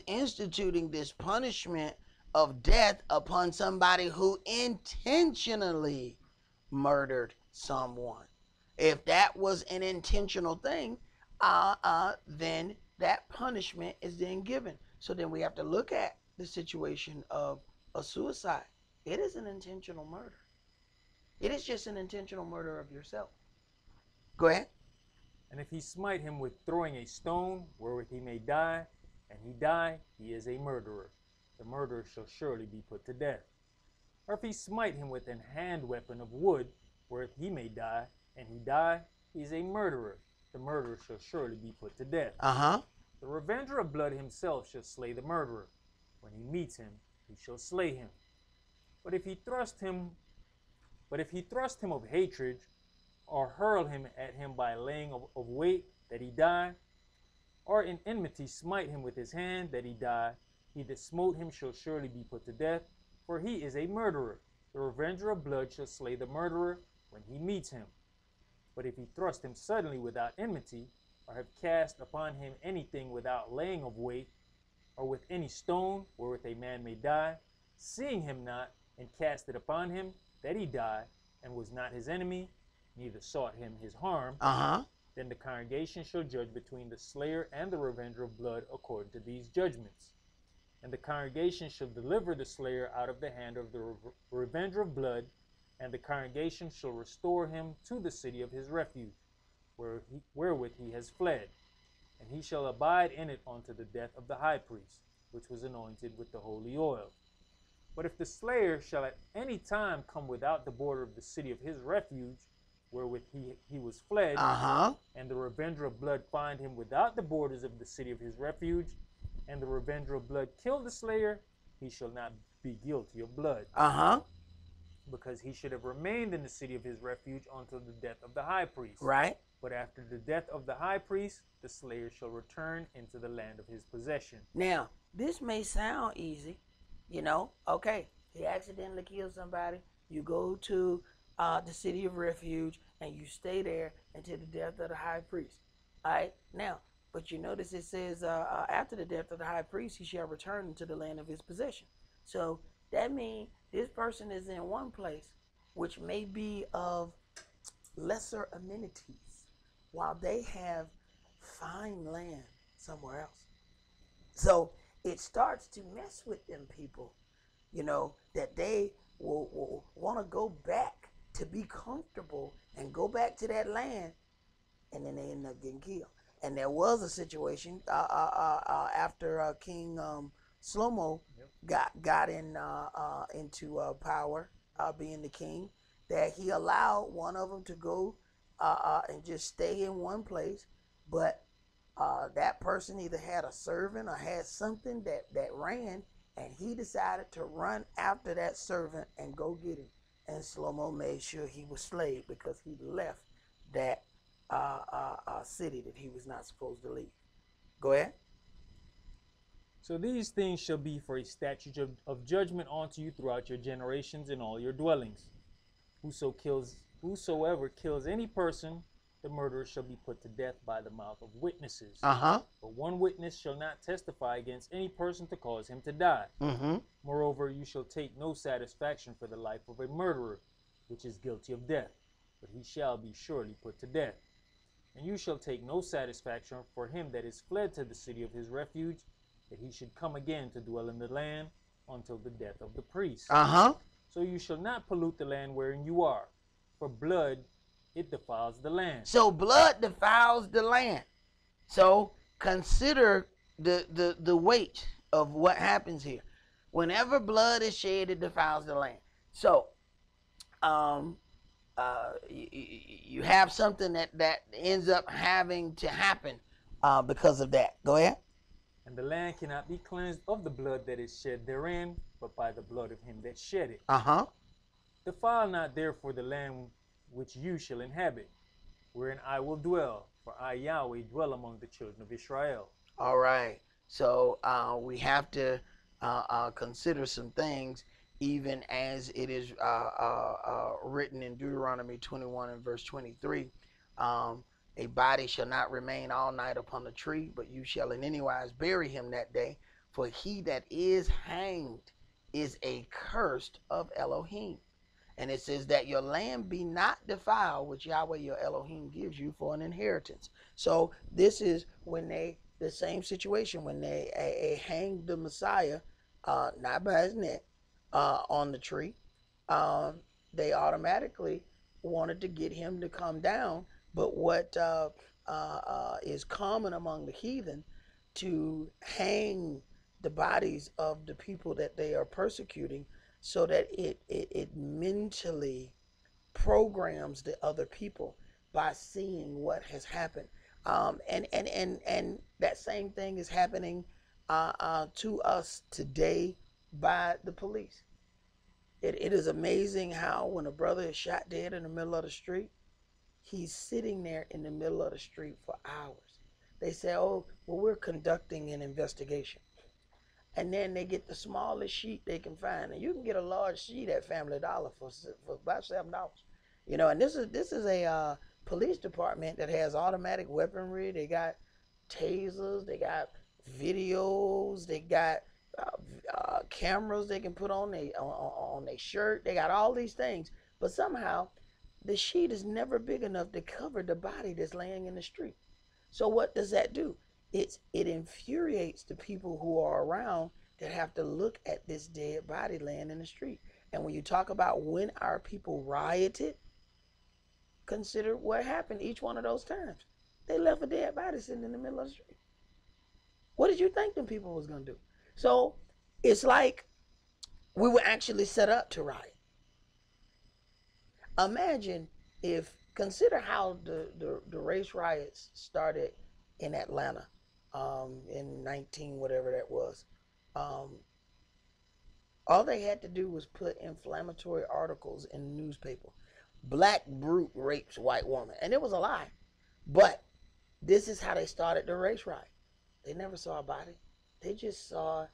instituting this punishment of death upon somebody who intentionally murdered someone. If that was an intentional thing, then that punishment is then given. So then we have to look at the situation of a suicide. It is an intentional murder. It is just an intentional murder of yourself. Go ahead. And if he smite him with throwing a stone, wherewith he may die, and he die, he is a murderer. The murderer shall surely be put to death. Or if he smite him with an hand weapon of wood, wherewith he may die, and he die, he is a murderer. The murderer shall surely be put to death. The revenger of blood himself shall slay the murderer. When he meets him, he shall slay him. But if he thrust him of hatred, or hurl him at him by laying of weight, that he die, or in enmity smite him with his hand, that he die, he that smote him shall surely be put to death, for he is a murderer. The revenger of blood shall slay the murderer when he meets him. But if he thrust him suddenly without enmity, or have cast upon him anything without laying of weight, or with any stone wherewith a man may die, seeing him not, and cast it upon him, that he die, and was not his enemy, neither sought him his harm, then the congregation shall judge between the slayer and the revenger of blood according to these judgments. And the congregation shall deliver the slayer out of the hand of the revenger of blood, and the congregation shall restore him to the city of his refuge, wherewith he has fled. And he shall abide in it unto the death of the high priest, which was anointed with the holy oil. But if the slayer shall at any time come without the border of the city of his refuge, wherewith he was fled, and the revenger of blood find him without the borders of the city of his refuge, and the revenger of blood kill the slayer, he shall not be guilty of blood. Because he should have remained in the city of his refuge until the death of the high priest. Right. But after the death of the high priest, the slayer shall return into the land of his possession. Now, this may sound easy, okay, he accidentally killed somebody, you go to the city of refuge, and you stay there until the death of the high priest. All right, now, but you notice it says after the death of the high priest, he shall return into the land of his possession. So that means this person is in one place, which may be of lesser amenities, while they have fine land somewhere else. So it starts to mess with them people, that they will want to go back to be comfortable and go back to that land, and then they end up getting killed. And there was a situation after King Shlomo got into power, being the king, that he allowed one of them to go and just stay in one place, but that person either had a servant or had something that ran, and he decided to run after that servant and go get him. And Shlomo made sure he was slayed because he left that city that he was not supposed to leave. Go ahead. So these things shall be for a statute of judgment unto you throughout your generations in all your dwellings. Whosoever kills any person, the murderer shall be put to death by the mouth of witnesses. But one witness shall not testify against any person to cause him to die. Moreover, you shall take no satisfaction for the life of a murderer, which is guilty of death, but he shall be surely put to death. And you shall take no satisfaction for him that is fled to the city of his refuge, that he should come again to dwell in the land until the death of the priest. So you shall not pollute the land wherein you are, for blood, it defiles the land. So blood defiles the land. So consider the weight of what happens here. Whenever blood is shed, it defiles the land. So you have something that ends up having to happen because of that. Go ahead. And the land cannot be cleansed of the blood that is shed therein, but by the blood of him that shed it. Defile not therefore the land which you shall inhabit, wherein I will dwell, for I, Yahweh, dwell among the children of Israel. All right. So we have to consider some things, even as it is written in Deuteronomy 21 and verse 23. A body shall not remain all night upon the tree, but you shall in any wise bury him that day. For he that is hanged is accursed of Elohim. And it says that your land be not defiled, which Yahweh your Elohim gives you for an inheritance. So this is when the same situation, when they hanged the Messiah, not by his neck, on the tree. They automatically wanted to get him to come down. But what is common among the heathen, to hang the bodies of the people that they are persecuting, so that it mentally programs the other people by seeing what has happened. And that same thing is happening to us today by the police. It is amazing how when a brother is shot dead in the middle of the street, he's sitting there in the middle of the street for hours. They say, oh, well, we're conducting an investigation. And then they get the smallest sheet they can find. And you can get a large sheet at Family Dollar for about $7. You know, and this is a police department that has automatic weaponry. They got tasers, they got videos, they got cameras they can put on their shirt. They got all these things. But somehow the sheet is never big enough to cover the body that's laying in the street. So what does that do? It infuriates the people who are around that have to look at this dead body laying in the street. And when you talk about when our people rioted, consider what happened each one of those times. They left a dead body sitting in the middle of the street. What did you think them people was going to do? So it's like we were actually set up to riot. Imagine if, consider how the race riots started in Atlanta in 19 whatever that was. All they had to do was put inflammatory articles in the newspaper. Black brute rapes white woman. And it was a lie. But this is how they started the race riot. They never saw a body. They just saw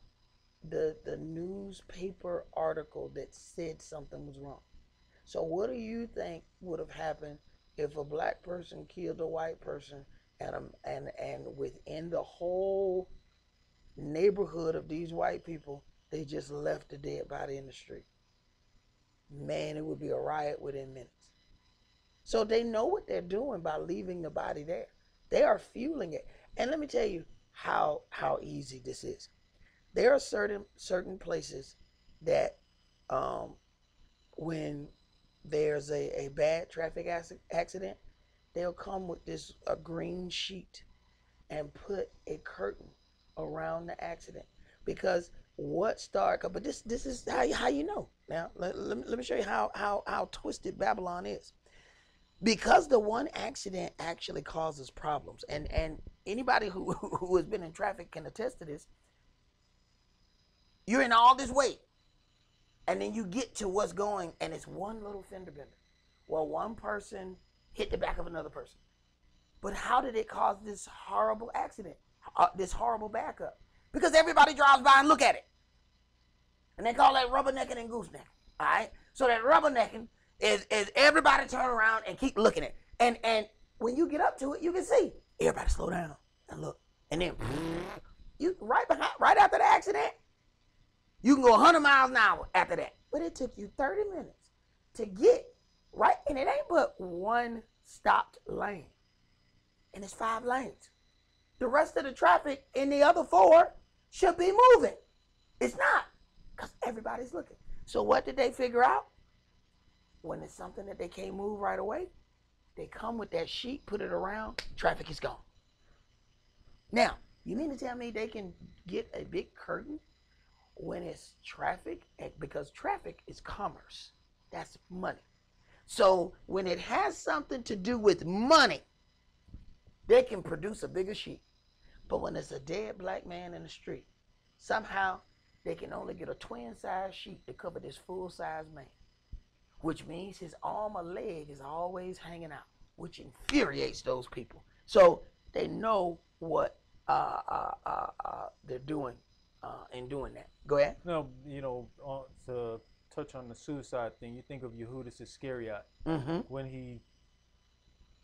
the newspaper article that said something was wrong. So what do you think would have happened if a black person killed a white person, and within the whole neighborhood of these white people, they just left the dead body in the street? Man, it would be a riot within minutes. So they know what they're doing by leaving the body there. They are fueling it. And let me tell you how easy this is. There are certain places that when there's a bad traffic accident, they'll come with a green sheet and put a curtain around the accident. Because but this is how you know. Now let me show you how twisted Babylon is. Because the one accident actually causes problems, and anybody who has been in traffic can attest to this. You're in all this weight, and then you get to what's going, and it's one little fender bender. Well, one person hit the back of another person. But how did it cause this horrible accident, this horrible backup? Because everybody drives by and look at it. And they call that rubbernecking and goosenecking. All right? So that rubbernecking is everybody turn around and keep looking at it. And when you get up to it, you can see. Everybody slow down and look. And then you right after the accident, you can go 100 miles an hour after that. But it took you 30 minutes to get right? And it ain't but one stopped lane. And it's 5 lanes. The rest of the traffic in the other 4 should be moving. It's not, because everybody's looking. So what did they figure out? When it's something that they can't move right away, they come with that sheet, put it around, traffic is gone. Now, you mean to tell me they can get a big curtain when it's traffic? Because traffic is commerce. That's money. So when it has something to do with money, they can produce a bigger sheet. But when it's a dead black man in the street, somehow they can only get a twin-size sheet to cover this full-size man, which means his arm or leg is always hanging out, which infuriates those people. So they know what they're doing in doing that. Go ahead. Now, to touch on the suicide thing, you think of Yehudas Iscariot when he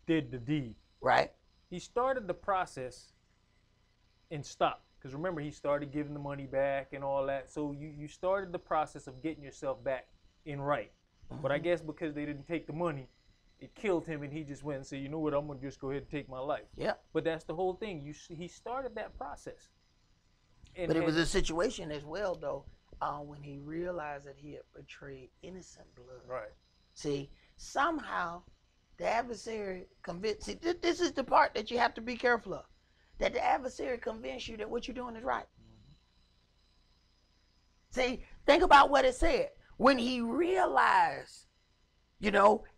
did the deed. Right. He started the process and stopped. Because remember, he started giving the money back and all that. So you started the process of getting yourself back in right. But I guess because they didn't take the money, it killed him, and he just went and said, you know what, I'm going to just go ahead and take my life. Yeah. But that's the whole thing. He started that process. But it was a situation as well, though, when he realized that he had betrayed innocent blood. Right. See, somehow the adversary convinced. See, this is the part that you have to be careful of. That the adversary convinced you that what you're doing is right. See, think about what it said. When he realized,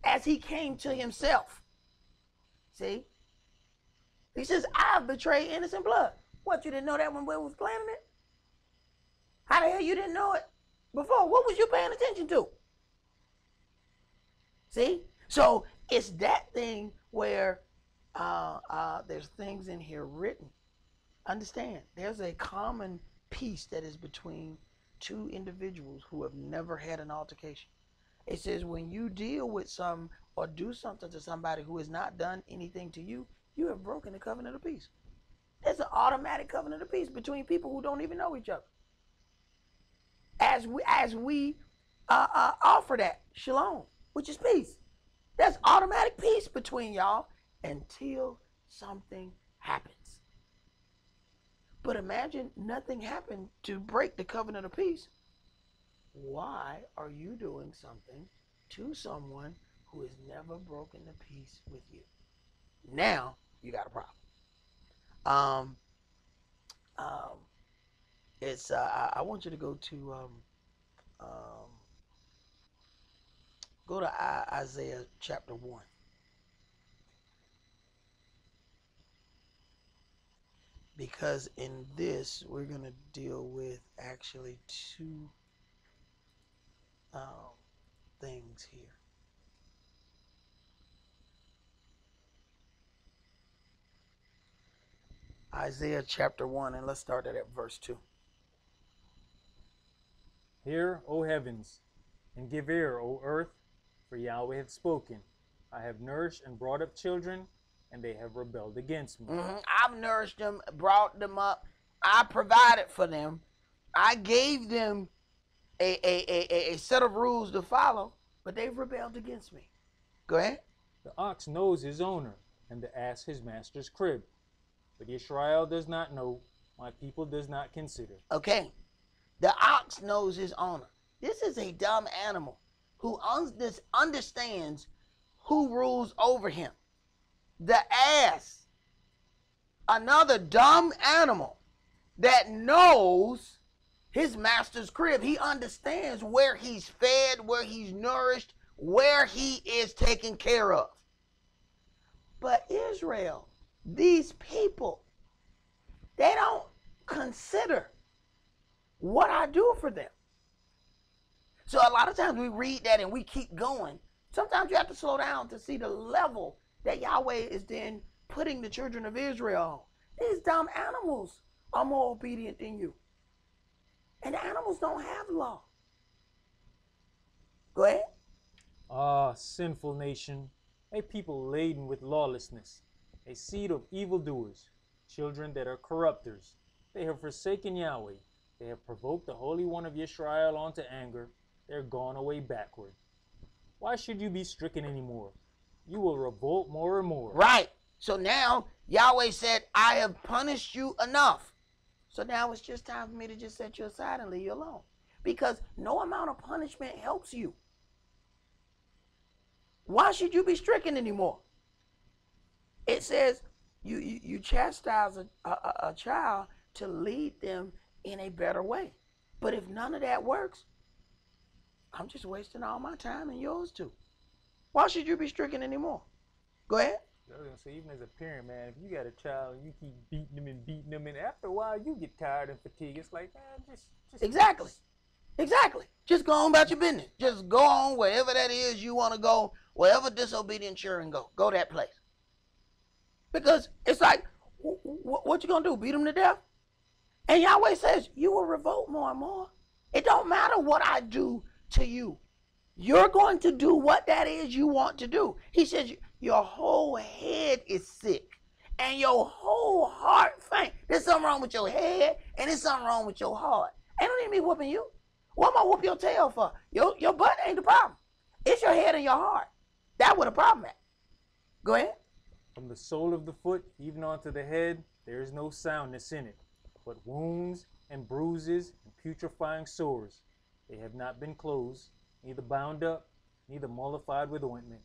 as he came to himself, see, he says, I've betrayed innocent blood. What, you didn't know that when we was planning it? How the hell you didn't know it before? What was you paying attention to? See? So it's that thing where there's things in here written. Understand, there's a common peace that is between 2 individuals who have never had an altercation. It says when you deal with some or do something to somebody who has not done anything to you, you have broken the covenant of peace. There's an automatic covenant of peace between people who don't even know each other. As we offer that shalom, which is peace, there's automatic peace between y'all until something happens. But imagine nothing happened to break the covenant of peace. Why are you doing something to someone who has never broken the peace with you? Now you got a problem. I want you to go to Isaiah chapter 1. Because in this, we're going to deal with actually 2 things here. Isaiah chapter 1, and let's start at verse 2. Hear, O heavens, and give ear, O earth, for Yahweh hath spoken. I have nourished and brought up children, and they have rebelled against me. I've nourished them, brought them up. I provided for them. I gave them a set of rules to follow, but they've rebelled against me. Go ahead. The ox knows his owner, and the ass his master's crib. But Israel does not know, my people does not consider. Okay. The ox knows his owner. This is a dumb animal who understands who rules over him. The ass, another dumb animal that knows his master's crib. He understands where he's fed, where he's nourished, where he is taken care of. But Israel, these people, they don't consider what I do for them. So a lot of times we read that and we keep going. Sometimes you have to slow down to see the level that Yahweh is then putting the children of Israel on. These dumb animals are more obedient than you. And the animals don't have law. Go ahead. Ah, sinful nation, a people laden with lawlessness, a seed of evildoers, children that are corrupters. They have forsaken Yahweh. They have provoked the Holy One of Israel unto anger. They're gone away backward. Why should you be stricken anymore? You will revolt more and more. Right. So now Yahweh said, I have punished you enough. So now it's just time for me to just set you aside and leave you alone. Because no amount of punishment helps you. Why should you be stricken anymore? It says you chastise a child to lead them in a better way. But if none of that works, I'm just wasting all my time and yours too. Why should you be stricken anymore? Go ahead. I was gonna say, even as a parent, man, if you got a child and you keep beating them, and after a while you get tired and fatigued, it's like, man, just exactly. Exactly. Just go on about your business. Just go on wherever that is you want to go, wherever disobedient children go. Go that place. Because it's like, what you going to do? Beat them to death? And Yahweh says, you will revolt more and more. It don't matter what I do to you. You're going to do what that is you want to do. He says, your whole head is sick and your whole heart faint. There's something wrong with your head and there's something wrong with your heart. Ain't no need me whooping you. What am I whoop your tail for? Your butt ain't the problem. It's your head and your heart. That's where the problem at. Go ahead. From the sole of the foot even onto the head, there is no soundness in it, but wounds and bruises and putrefying sores. They have not been closed, neither bound up, neither mollified with ointment.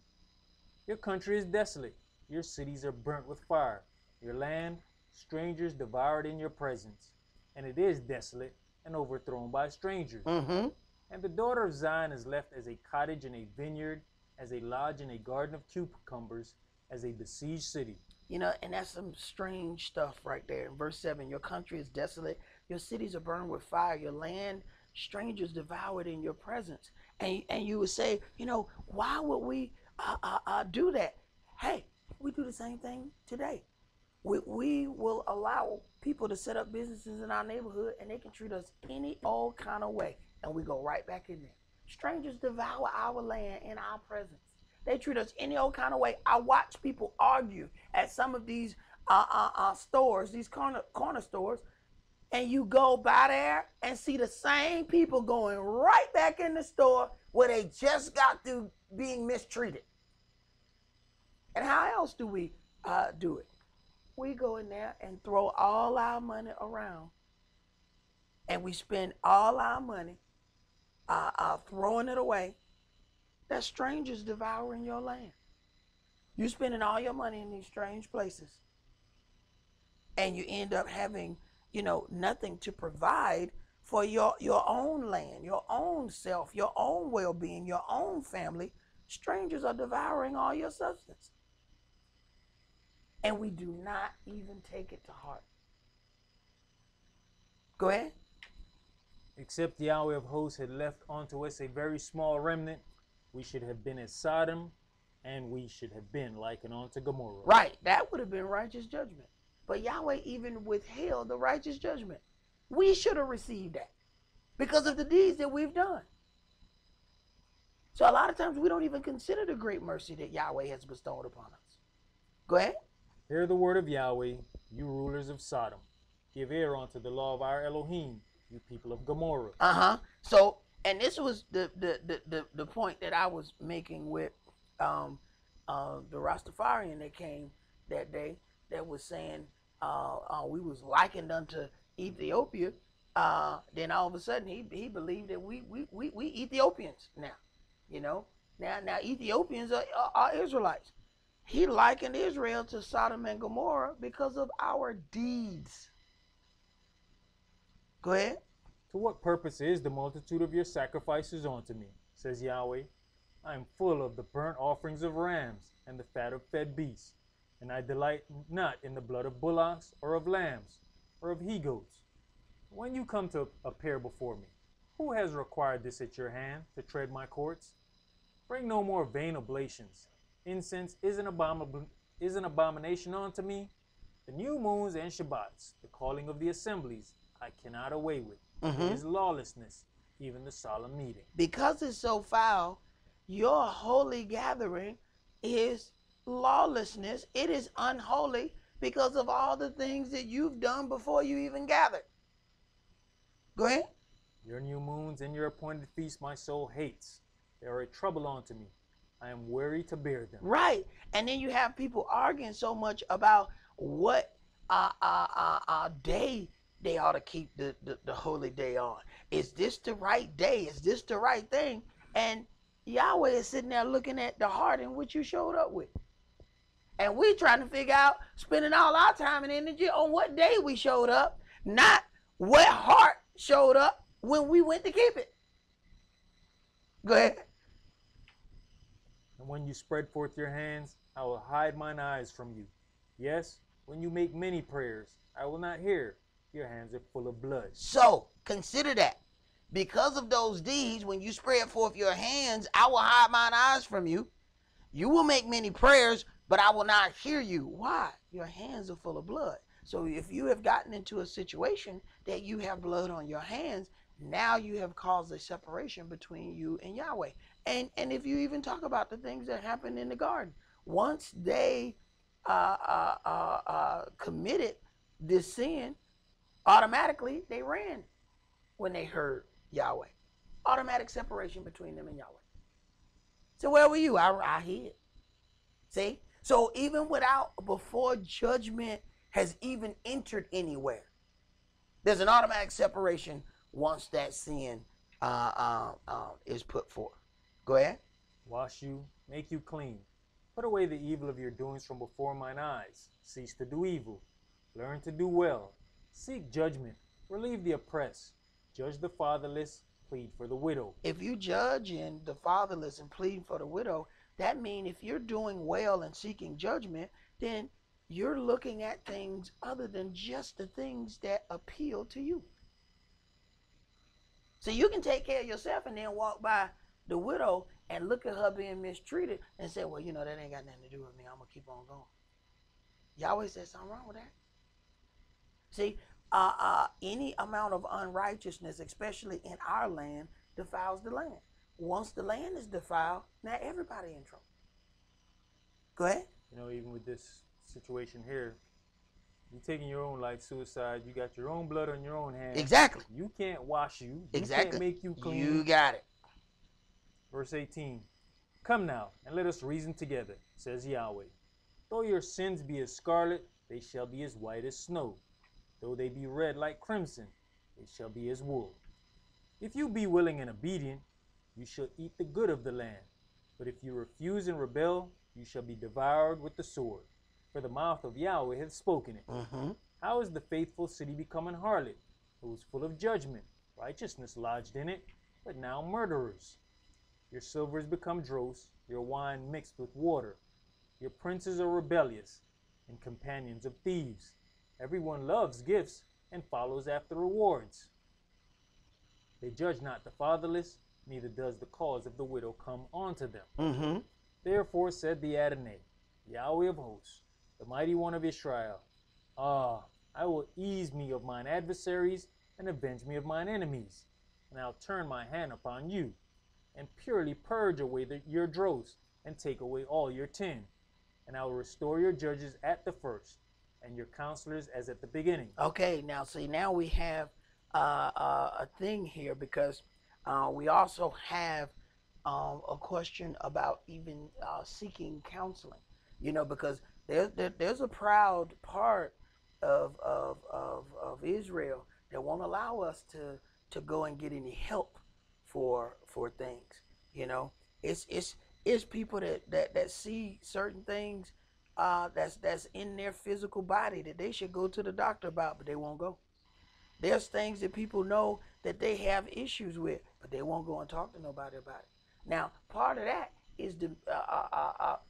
Your country is desolate. Your cities are burnt with fire. Your land, strangers devoured in your presence. And it is desolate and overthrown by strangers. Mm-hmm. And the daughter of Zion is left as a cottage in a vineyard, as a lodge in a garden of cucumbers, as a besieged city. You know, and that's some strange stuff right there. In verse 7, your country is desolate. Your cities are burned with fire. Your land, strangers devoured in your presence. And you would say, you know, why would we do that? Hey, we do the same thing today. We will allow people to set up businesses in our neighborhood and they can treat us any old kind of way. And we go right back in there. Strangers devour our land in our presence. They treat us any old kind of way. I watch people argue at some of these stores, these corner stores, and you go by there and see the same people going right back in the store where they just got through being mistreated. And how else do we do it? We go in there and throw all our money around, and we spend all our money throwing it away. That's strangers devouring your land. You're spending all your money in these strange places, and you end up having, you know, nothing to provide for your own land, your own self, your own well-being, your own family. Strangers are devouring all your substance. And we do not even take it to heart. Go ahead. Except Yahweh of hosts had left unto us a very small remnant, we should have been as Sodom, and we should have been likened unto Gomorrah. Right, that would have been righteous judgment. But Yahweh even withheld the righteous judgment. We should have received that because of the deeds that we've done. So a lot of times we don't even consider the great mercy that Yahweh has bestowed upon us. Go ahead. Hear the word of Yahweh, you rulers of Sodom. Give ear unto the law of our Elohim, you people of Gomorrah. So, and this was the point that I was making with the Rastafarian that came that day that was saying we was likened unto Ethiopia. Then all of a sudden he believed that we Ethiopians now. You know, now Ethiopians are Israelites. He likened Israel to Sodom and Gomorrah because of our deeds. Go ahead. To what purpose is the multitude of your sacrifices unto me, says Yahweh? I am full of the burnt offerings of rams and the fat of fed beasts, and I delight not in the blood of bullocks or of lambs or of he-goats. When you come to appear before me, who has required this at your hand to tread my courts? Bring no more vain oblations. Incense is an abomination unto me. The new moons and Shabbats, the calling of the assemblies, I cannot away with. It is lawlessness, even the solemn meeting. Because it's so foul, your holy gathering is lawlessness. It is unholy because of all the things that you've done before you even gathered. Go ahead. Your new moons and your appointed feasts my soul hates. They are a trouble unto me. I am weary to bear them. Right. And then you have people arguing so much about what day they ought to keep the holy day on. Is this the right day? Is this the right thing? And Yahweh is sitting there looking at the heart in which you showed up with. And we trying to figure out, spending all our time and energy on what day we showed up, not what heart showed up when we went to keep it. Go ahead. And when you spread forth your hands, I will hide mine eyes from you. Yes, when you make many prayers, I will not hear. Your hands are full of blood. So, consider that. Because of those deeds, when you spread forth your hands, I will hide mine eyes from you. You will make many prayers, but I will not hear you. Why? Your hands are full of blood. So if you have gotten into a situation that you have blood on your hands, now you have caused a separation between you and Yahweh. And if you even talk about the things that happened in the garden, once they committed this sin, automatically they ran when they heard Yahweh. Automatic separation between them and Yahweh. So where were you? I hid. See? So even before judgment has even entered anywhere, there's an automatic separation once that sin is put forth. Go ahead. Wash you, make you clean. Put away the evil of your doings from before mine eyes. Cease to do evil. Learn to do well. Seek judgment. Relieve the oppressed. Judge the fatherless. Plead for the widow. If you judge the fatherless and plead for the widow, that means if you're doing well and seeking judgment, then you're looking at things other than just the things that appeal to you. So you can take care of yourself and then walk by the widow and look at her being mistreated and say, well, you know, that ain't got nothing to do with me. I'm going to keep on going. Yahweh said something wrong with that. See, any amount of unrighteousness, especially in our land, defiles the land. Once the land is defiled, now everybody in trouble. Go ahead. You know, even with this situation here, you're taking your own life, suicide. You got your own blood on your own hands. Exactly. You can't wash you. Exactly. You can't make you clean. You got it. Verse 18. Come now, and let us reason together, says Yahweh. Though your sins be as scarlet, they shall be as white as snow. Though they be red like crimson, they shall be as wool. If you be willing and obedient, you shall eat the good of the land. But if you refuse and rebel, you shall be devoured with the sword. For the mouth of Yahweh hath spoken it. How is the faithful city become an harlot? It was full of judgment, righteousness lodged in it, but now murderers. Your silver is become dross, your wine mixed with water. Your princes are rebellious, and companions of thieves. Everyone loves gifts and follows after rewards. They judge not the fatherless, neither does the cause of the widow come unto them. Therefore said the Adonai, Yahweh of hosts, the mighty one of Israel, I will ease me of mine adversaries and avenge me of mine enemies, and I'll turn my hand upon you, and purely purge away your dross, and take away all your tin, and I will restore your judges at the first, and your counselors as at the beginning. Okay, now see, now we have a thing here, because we also have a question about even seeking counseling, you know, because there's a proud part of Israel that won't allow us to go and get any help for things. You know, it's people that see certain things that's in their physical body that they should go to the doctor about, but they won't go. There's things that people know that they have issues with, but they won't go and talk to nobody about it. Now, part of that is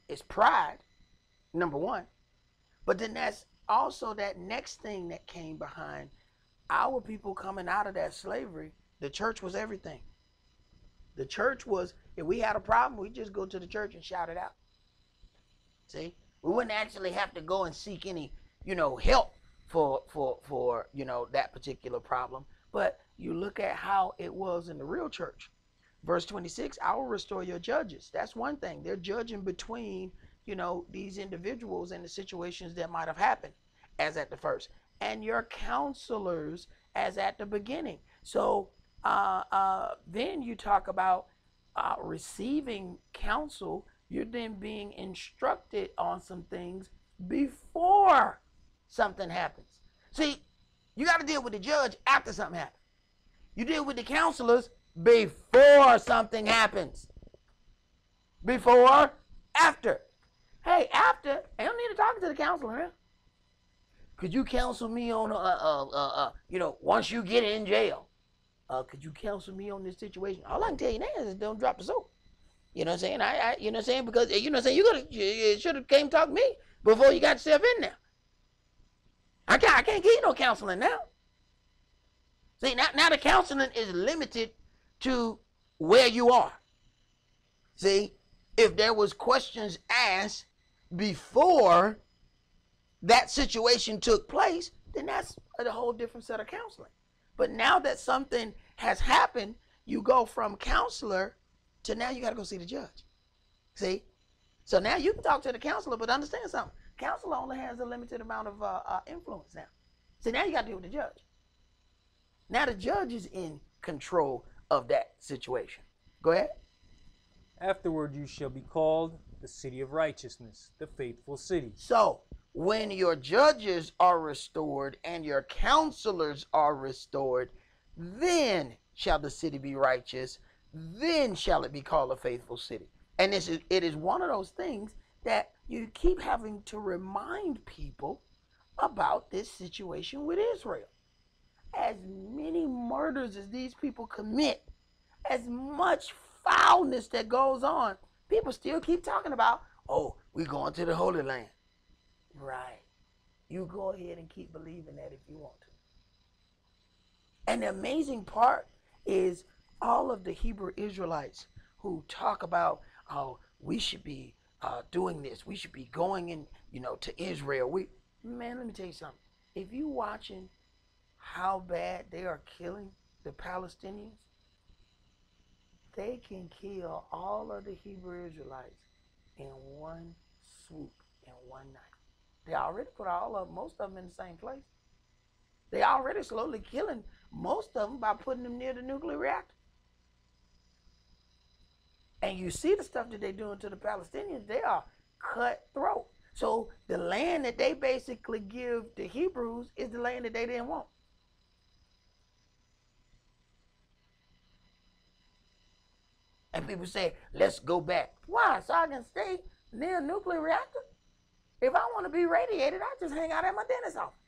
is pride, number one, but then that's also that next thing that came behind our people coming out of that slavery. The church was everything. The church was, if we had a problem, we just go to the church and shout it out. See, we wouldn't actually have to go and seek any, you know, help for you know, that particular problem. But you look at how it was in the real church. Verse 26, I will restore your judges. That's one thing. They're judging between, you know, these individuals and the situations that might have happened as at the first, and your counselors as at the beginning. So then you talk about receiving counsel. you're then being instructed on some things before something happens. See, you got to deal with the judge after something happens. You deal with the counselors before something happens. Before, after. Hey, after, I don't need to talk to the counselor, man. Could you counsel me on, once you get in jail? Could you counsel me on this situation? All I can tell you now is don't drop the soap. You know what I'm saying? You know what I'm saying? Because, you know what I'm saying, you should have came talk to me before you got yourself in there. I can't give you no counseling now. See, now the counseling is limited to where you are. See, if there was questions asked before that situation took place, then that's a whole different set of counseling. But now that something has happened, you go from counselor to now you got to go see the judge. See? So now you can talk to the counselor, but understand something. Counselor only has a limited amount of influence now. See, now you got to deal with the judge. Now the judge is in control of that situation. Go ahead. Afterward you shall be called the city of righteousness, the faithful city. So when your judges are restored and your counselors are restored, then shall the city be righteous, then shall it be called a faithful city. And it is one of those things that you keep having to remind people about this situation with Israel. As many murders as these people commit, as much foulness that goes on, people still keep talking about, oh, we're going to the Holy Land. Right. You go ahead and keep believing that if you want to. And the amazing part is all of the Hebrew Israelites who talk about, oh, we should be doing this. We should be going in, to Israel. Man, let me tell you something. If you watching how bad they are killing the Palestinians, they can kill all of the Hebrew Israelites in one swoop, in one night. They already put most of them in the same place. They already slowly killing most of them by putting them near the nuclear reactor. And you see the stuff that they're doing to the Palestinians, they are cutthroat. So the land that they basically give the Hebrews is the land that they didn't want. And people say, let's go back. Why? So I can stay near a nuclear reactor? If I want to be radiated, I just hang out at my dentist's office.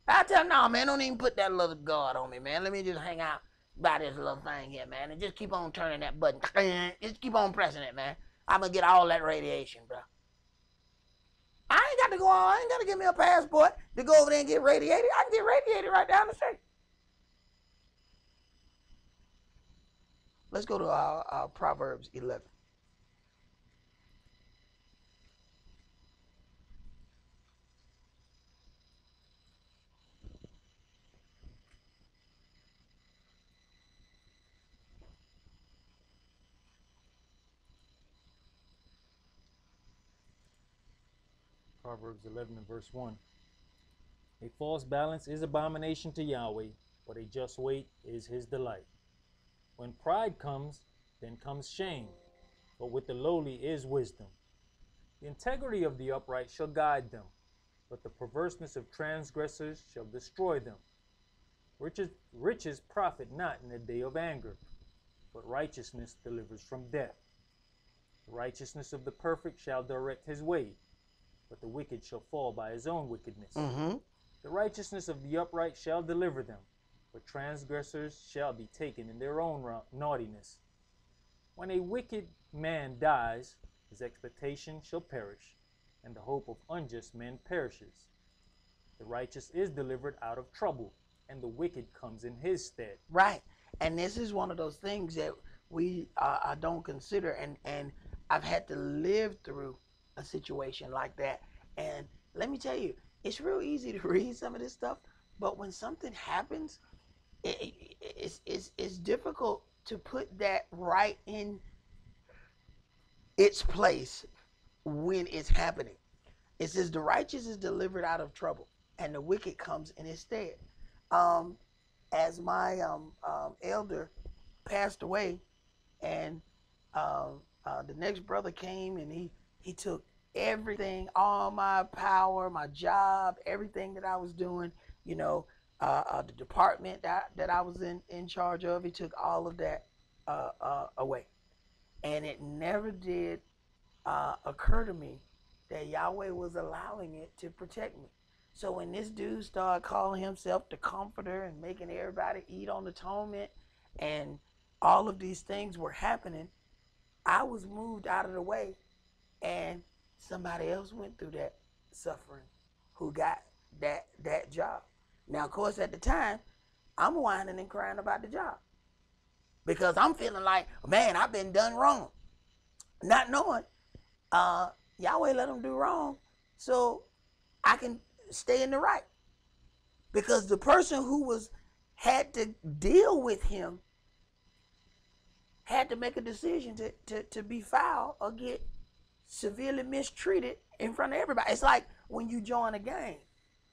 I tell them, no, man, don't even put that little guard on me, man. Let me just hang out by this little thing here, man, and just keep on turning that button. Just keep on pressing it, man. I'm going to get all that radiation, bro. I ain't got to go on. I ain't got to give me a passport to go over there and get radiated. I can get radiated right down the street. Let's go to our Proverbs 11. Proverbs 11 and verse 1. A false balance is abomination to Yahweh, but a just weight is his delight. When pride comes, then comes shame, but with the lowly is wisdom. The integrity of the upright shall guide them, but the perverseness of transgressors shall destroy them. Riches profit not in the day of anger, but righteousness delivers from death. The righteousness of the perfect shall direct his way, but the wicked shall fall by his own wickedness. The righteousness of the upright shall deliver them, but transgressors shall be taken in their own naughtiness. When a wicked man dies, his expectation shall perish, and the hope of unjust men perishes. The righteous is delivered out of trouble, and the wicked comes in his stead. Right. And this is one of those things that we don't consider, and I've had to live through a situation like that. And let me tell you, it's real easy to read some of this stuff, but when something happens, it's difficult to put that right in its place when it's happening. It says the righteous is delivered out of trouble, and the wicked comes in his stead. As my elder passed away, and The next brother came and he took everything, all my power, my job, everything that I was doing, you know, the department that I was in charge of. He took all of that away. And it never did occur to me that Yahweh was allowing it to protect me. So when this dude started calling himself the comforter and making everybody eat on atonement and all of these things were happening, I was moved out of the way and somebody else went through that suffering who got that job. Now, of course, at the time, I'm whining and crying about the job because I'm feeling like, man, I've been done wrong. Not knowing Yahweh let them do wrong so I can stay in the right. Because the person who had to deal with him had to make a decision to be foul or get severely mistreated in front of everybody. It's like when you join a gang.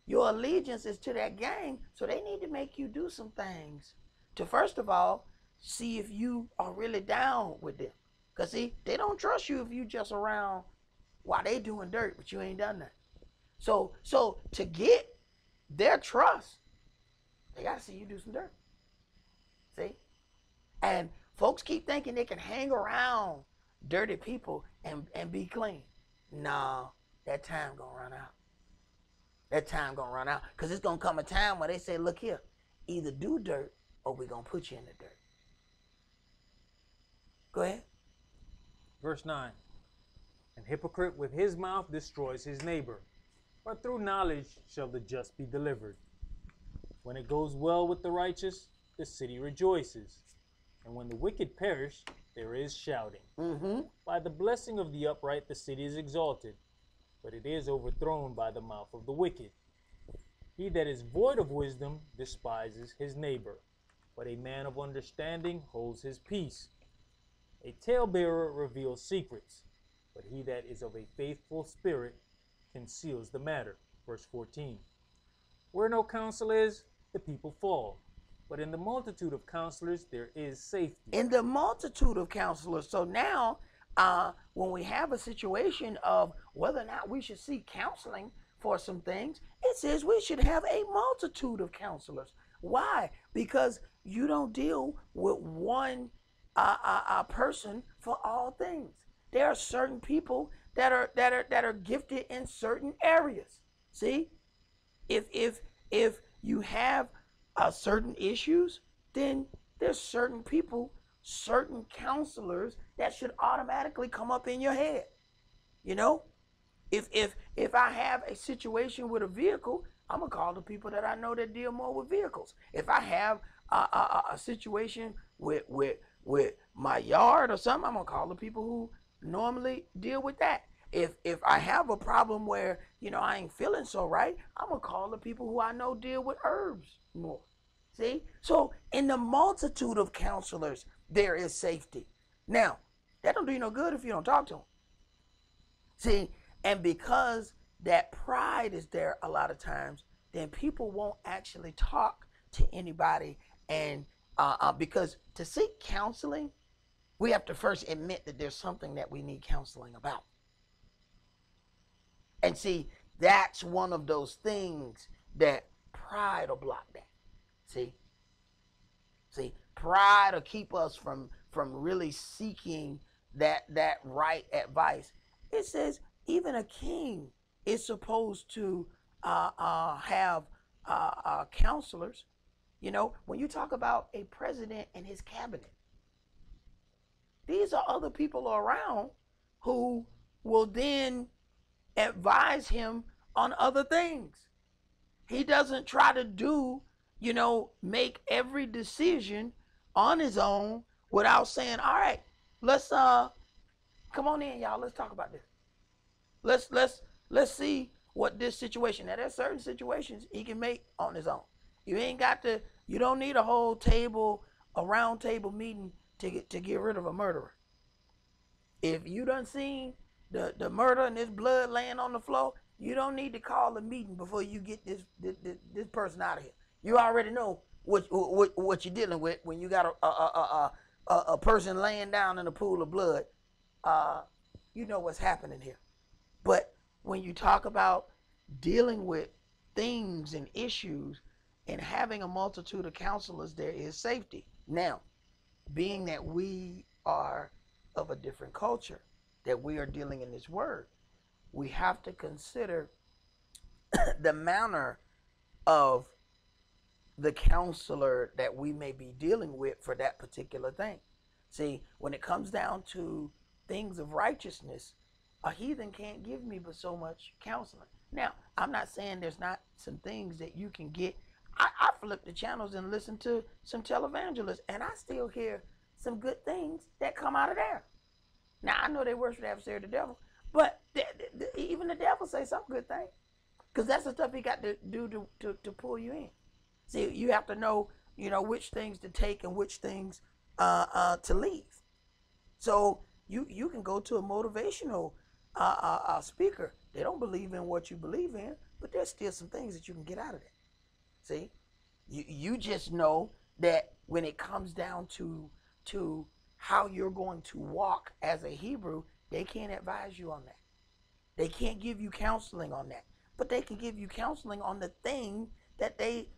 Your allegiance is to that gang, so they need to make you do some things to, first of all, see if you are really down with them. Because, see, they don't trust you if you just around while they doing dirt, but you ain't done that. So to get their trust, they got to see you do some dirt. See? And folks keep thinking they can hang around dirty people and be clean. No, that time going to run out. That time going to run out. Because it's going to come a time where they say, look here, either do dirt or we're going to put you in the dirt. Go ahead. Verse 9. An hypocrite with his mouth destroys his neighbor, but through knowledge shall the just be delivered. When it goes well with the righteous, the city rejoices. And when the wicked perish, there is shouting. By the blessing of the upright, the city is exalted, but it is overthrown by the mouth of the wicked. He that is void of wisdom despises his neighbor, but a man of understanding holds his peace. A talebearer reveals secrets, but he that is of a faithful spirit conceals the matter. Verse 14. Where no counsel is, the people fall, but in the multitude of counselors there is safety. In the multitude of counselors. So now, when we have a situation of whether or not we should seek counseling for some things, it says we should have a multitude of counselors. Why? Because you don't deal with one person for all things. There are certain people that are gifted in certain areas. See, if you have certain issues, then there's certain people, certain counselors that should automatically come up in your head. You know, if I have a situation with a vehicle, I'm gonna call the people that I know that deal more with vehicles. If I have a situation with my yard or something, I'm gonna call the people who normally deal with that. If I have a problem where, you know, I ain't feeling so right, I'm gonna call the people who I know deal with herbs more. See? So in the multitude of counselors, there is safety. Now, that don't do you no good if you don't talk to them. See, and because that pride is there a lot of times, then people won't actually talk to anybody. And because to seek counseling, we have to first admit that there's something that we need counseling about. And see, that's one of those things that pride will block that. See, pride will keep us from really seeking that right advice. It says even a king is supposed to have counselors. You know, when you talk about a president and his cabinet, these are other people around who will then advise him on other things. He doesn't try to do, you know, make every decision on his own without saying, all right, let's come on in, y'all, let's talk about this. Let's see what this situation. Now there's certain situations he can make on his own. You don't need a whole table, a round table meeting to get rid of a murderer. If you done seen the murder and this blood laying on the floor, you don't need to call a meeting before you get this person out of here. You already know what you're dealing with when you got a person laying down in a pool of blood you know what's happening here. But when you talk about dealing with things and issues and having a multitude of counselors, there is safety. Now, being that we are of a different culture, that we are dealing in this word, we have to consider the manner of the counselor that we may be dealing with for that particular thing. See, when it comes down to things of righteousness, a heathen can't give me but so much counseling. Now, I'm not saying there's not some things that you can get. I flip the channels and listen to some televangelists, and I still hear some good things that come out of there. Now, I know they worship the adversary of the devil, but even the devil say some good things, because that's the stuff he got to do to pull you in. See, you have to know, which things to take and which things to leave. So you can go to a motivational speaker. They don't believe in what you believe in, but there's still some things that you can get out of it. See, you just know that when it comes down to how you're going to walk as a Hebrew, they can't advise you on that. They can't give you counseling on that, but they can give you counseling on the thing that they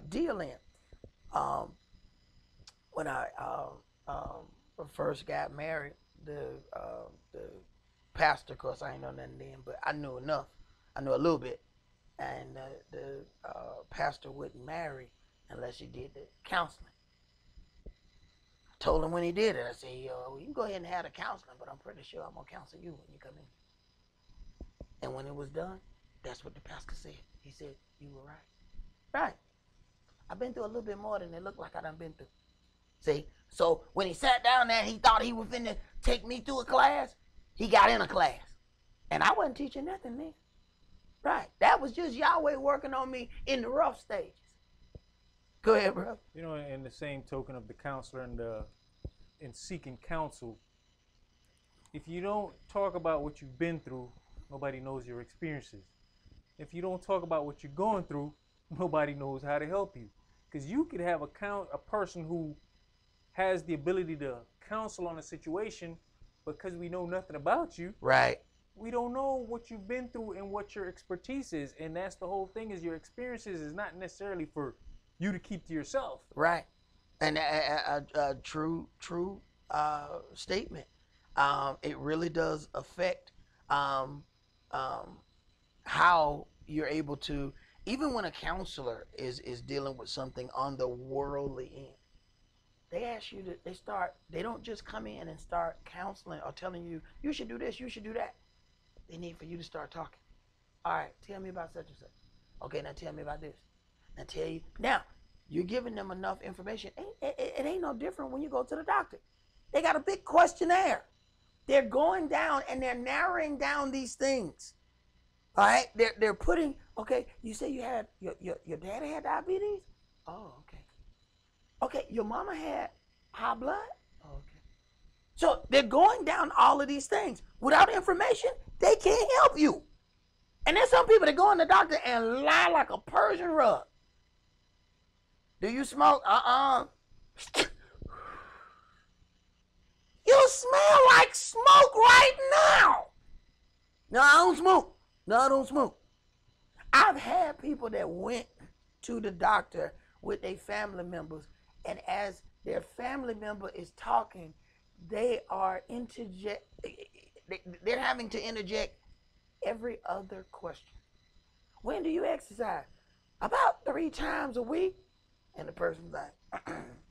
deal in. When I first got married, the pastor, of course, I ain't know nothing then, but I knew enough. I knew a little bit. And the pastor wouldn't marry unless he did the counseling. I told him when he did it, I said, you can go ahead and have the counseling, but I'm pretty sure I'm going to counsel you when you come in. And when it was done, that's what the pastor said. He said, you were right. Right. I've been through a little bit more than it looked like I done been through. See? So when he sat down there and he thought he was finna take me through a class, he got in a class. And I wasn't teaching nothing then. Right. That was just Yahweh working on me in the rough stages. Go ahead, bro. In the same token of the counselor and in seeking counsel, if you don't talk about what you've been through, nobody knows your experiences. If you don't talk about what you're going through, nobody knows how to help you. Because you could have a person who has the ability to counsel on a situation, because we know nothing about you. Right. We don't know what you've been through and what your expertise is. And that's the whole thing, is your experiences is not necessarily for you to keep to yourself. Right. And a true statement. It really does affect how you're able to, even when a counselor is dealing with something on the worldly end, they ask you they don't just come in and start counseling or telling you, you should do this, you should do that. They need for you to start talking. All right, tell me about such and such. Okay, now tell me about this. Now, you're giving them enough information. It ain't no different when you go to the doctor. They got a big questionnaire. They're going down and they're narrowing down these things. All right, they're putting, okay, you say you had, your daddy had diabetes? Oh, okay. Okay, your mama had high blood? Oh, okay. So they're going down all of these things. Without information, they can't help you. And there's some people that go in the doctor and lie like a Persian rug. Do you smoke? You smell like smoke right now. No, I don't smoke. No, I don't smoke. I've had people that went to the doctor with their family members, and as their family member is talking, they're having to interject every other question. When do you exercise? About 3 times a week. And the person's like,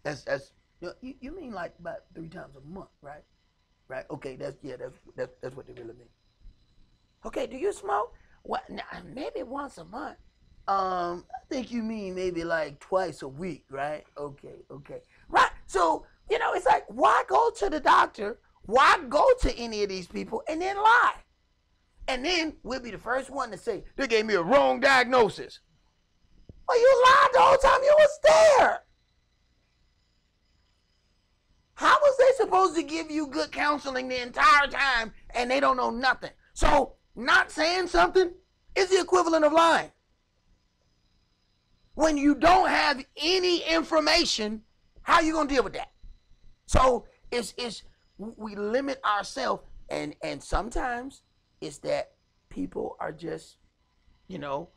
that's you mean like about 3 times a month, right? Right? Okay, that's what they really mean. Okay, do you smoke? What? Now, maybe once a month. I think you mean maybe like twice a week, right? Okay. Right. So, it's like, why go to the doctor? Why go to any of these people and then lie? And then we'll be the first one to say, they gave me a wrong diagnosis. Well, you lied the whole time you was there. How was they supposed to give you good counseling the entire time and they don't know nothing? So not saying something is the equivalent of lying. When you don't have any information, how are you going to deal with that? So it's we limit ourselves, and sometimes it's that people are just, you know,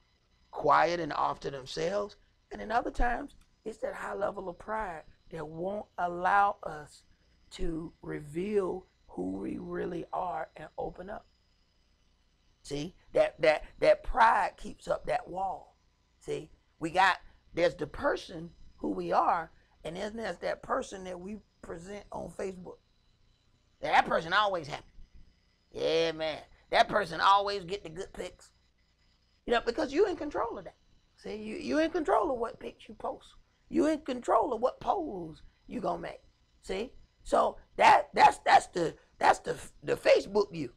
quiet and off to themselves, and in other times it's that high level of pride that won't allow us to reveal who we really are and open up. See, that pride keeps up that wall. See, there's the person who we are, and then there's that person that we present on Facebook. That person always happy. Yeah, man. That person always get the good pics. You know, because you in control of that. See, you in control of what pics you post. You in control of what pose you gonna make. See, so that's the Facebook you.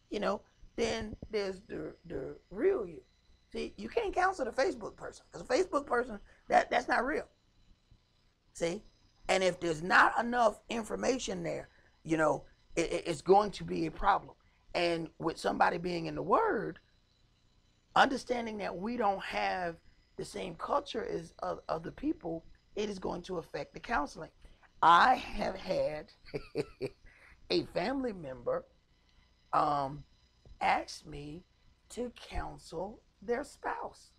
You know, then there's the real you. See, you can't counsel the Facebook person, because a Facebook person that's not real. See, and if there's not enough information there, you know, it's going to be a problem. And with somebody being in the Word, understanding that we don't have the same culture as other people, it is going to affect the counseling. I have had a family member ask me to counsel their spouse.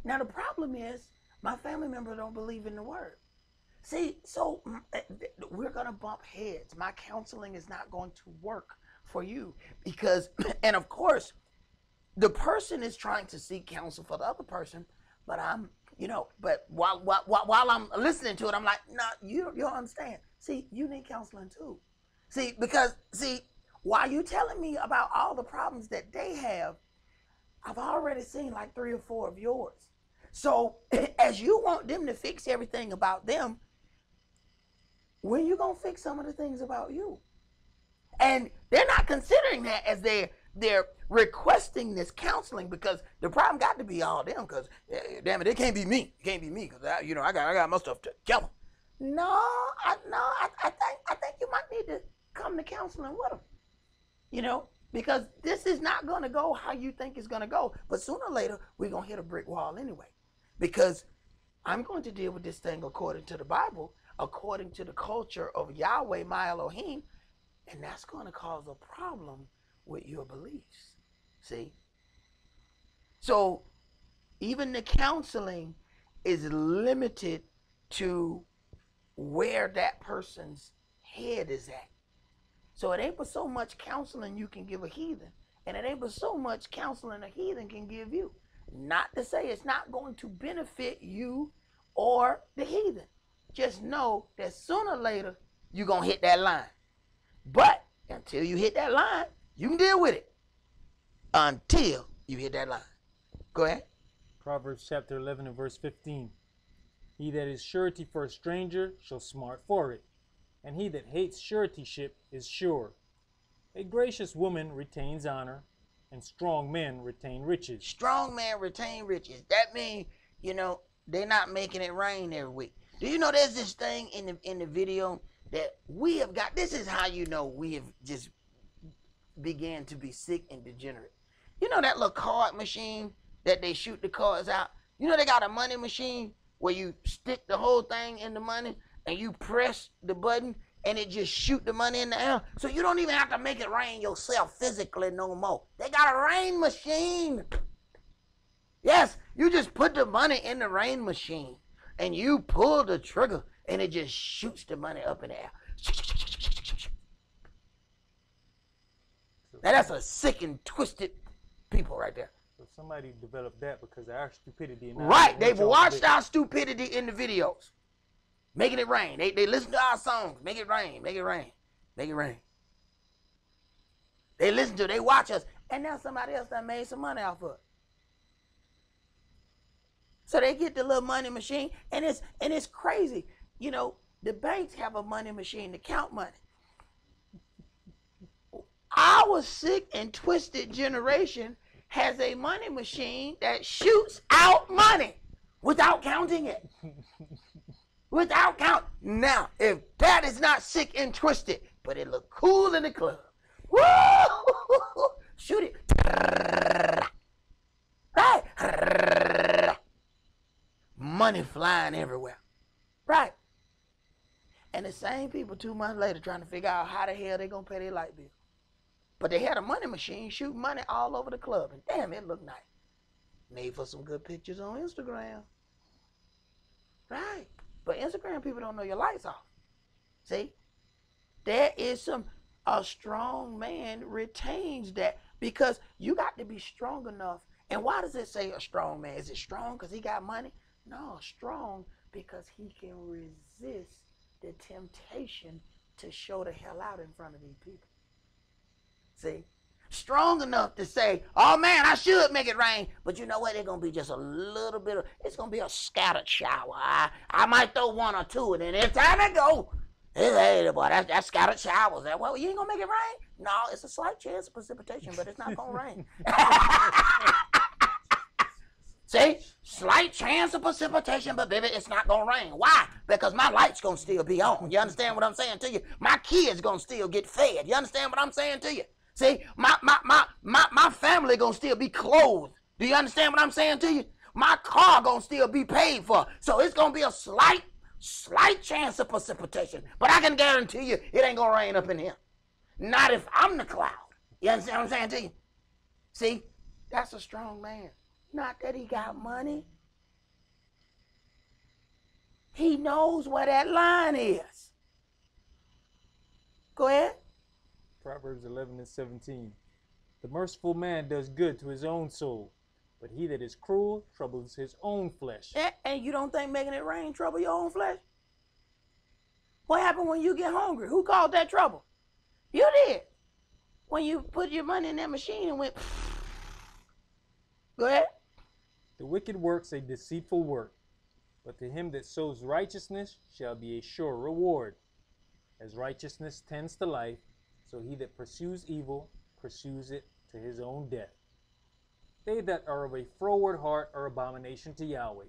Now the problem is my family member don't believe in the Word. See, so we're going to bump heads. My counseling is not going to work for you because, and of course, the person is trying to seek counsel for the other person, but but while I'm listening to it, I'm like, no, you don't understand. See, you need counseling too. See, because, while you telling me about all the problems that they have, I've already seen like 3 or 4 of yours. So as you want them to fix everything about them, when you gonna fix some of the things about you? And they're not considering that as they're requesting this counseling, because the problem got to be all them, because damn it, it can't be me. It can't be me, because I got my stuff together. No, I think you might need to come to counseling with them. You know, because this is not going to go how you think it's going to go. But sooner or later, we're going to hit a brick wall anyway. Because I'm going to deal with this thing according to the Bible, according to the culture of Yahweh, my Elohim, and that's going to cause a problem with your beliefs. See? So even the counseling is limited to where that person's head is at. So it ain't but so much counseling you can give a heathen, and it ain't but so much counseling a heathen can give you. Not to say it's not going to benefit you or the heathen. Just know that sooner or later you're going to hit that line. But until you hit that line, you can deal with it. Until you hit that line. Go ahead. Proverbs chapter 11 and verse 15. He that is surety for a stranger shall smart for it, and he that hates suretyship is sure. A gracious woman retains honor, and strong men retain riches. Strong men retain riches. That means, they're not making it rain every week. Do you know there's this thing in the video that we have got? This is how you know we have just began to be sick and degenerate. You know that little card machine that they shoot the cards out? You know they got a money machine where you stick the whole thing in the money and you press the button and it just shoot the money in the air. So you don't even have to make it rain yourself physically no more. They got a rain machine. Yes, you just put the money in the rain machine and you pull the trigger and it just shoots the money up in the air. Now that's a sick and twisted people right there. So somebody developed that because of our stupidity. Right, they've watched our stupidity in the videos. Making it rain. They listen to our songs. Make it rain, make it rain, make it rain. They listen to it, they watch us, and now somebody else that made some money off of it. So they get the little money machine, and it's crazy. The banks have a money machine to count money. Our sick and twisted generation has a money machine that shoots out money without counting it. Without count. Now, if that is not sick and twisted, but it look cool in the club. Woo! Shoot it. Right. Money flying everywhere. Right. And the same people 2 months later trying to figure out how the hell they gonna pay their light bill. But they had a money machine shooting money all over the club, and damn, it looked nice. Made for some good pictures on Instagram. Right. But Instagram people don't know your lights off. See? There is a strong man retains that, because you got to be strong enough. And why does it say a strong man? Is it strong because he got money? No, strong because he can resist the temptation to show the hell out in front of these people. See? Strong enough to say, oh man, I should make it rain. But you know what? It's going to be just a little bit of, it's going to be a scattered shower. I might throw one or two, and then every time I go, hey, boy, that's scattered showers. Well, you ain't going to make it rain? No, it's a slight chance of precipitation, but it's not going to rain. See? Slight chance of precipitation, but baby, it's not going to rain. Why? Because my light's going to still be on. You understand what I'm saying to you? My kids going to still get fed. You understand what I'm saying to you? See, my family gonna still be clothed. Do you understand what I'm saying to you? My car gonna still be paid for. So it's gonna be a slight chance of precipitation. But I can guarantee you it ain't gonna rain up in here. Not if I'm the cloud. You understand what I'm saying to you? See, that's a strong man. Not that he got money. He knows where that line is. Go ahead. Proverbs 11:17. The merciful man does good to his own soul, but he that is cruel troubles his own flesh. And you don't think making it rain trouble your own flesh? What happened when you get hungry? Who caused that trouble? You did. When you put your money in that machine and went, go ahead. The wicked works a deceitful work, but to him that sows righteousness shall be a sure reward. As righteousness tends to life, so he that pursues evil pursues it to his own death. They that are of a froward heart are abomination to Yahweh,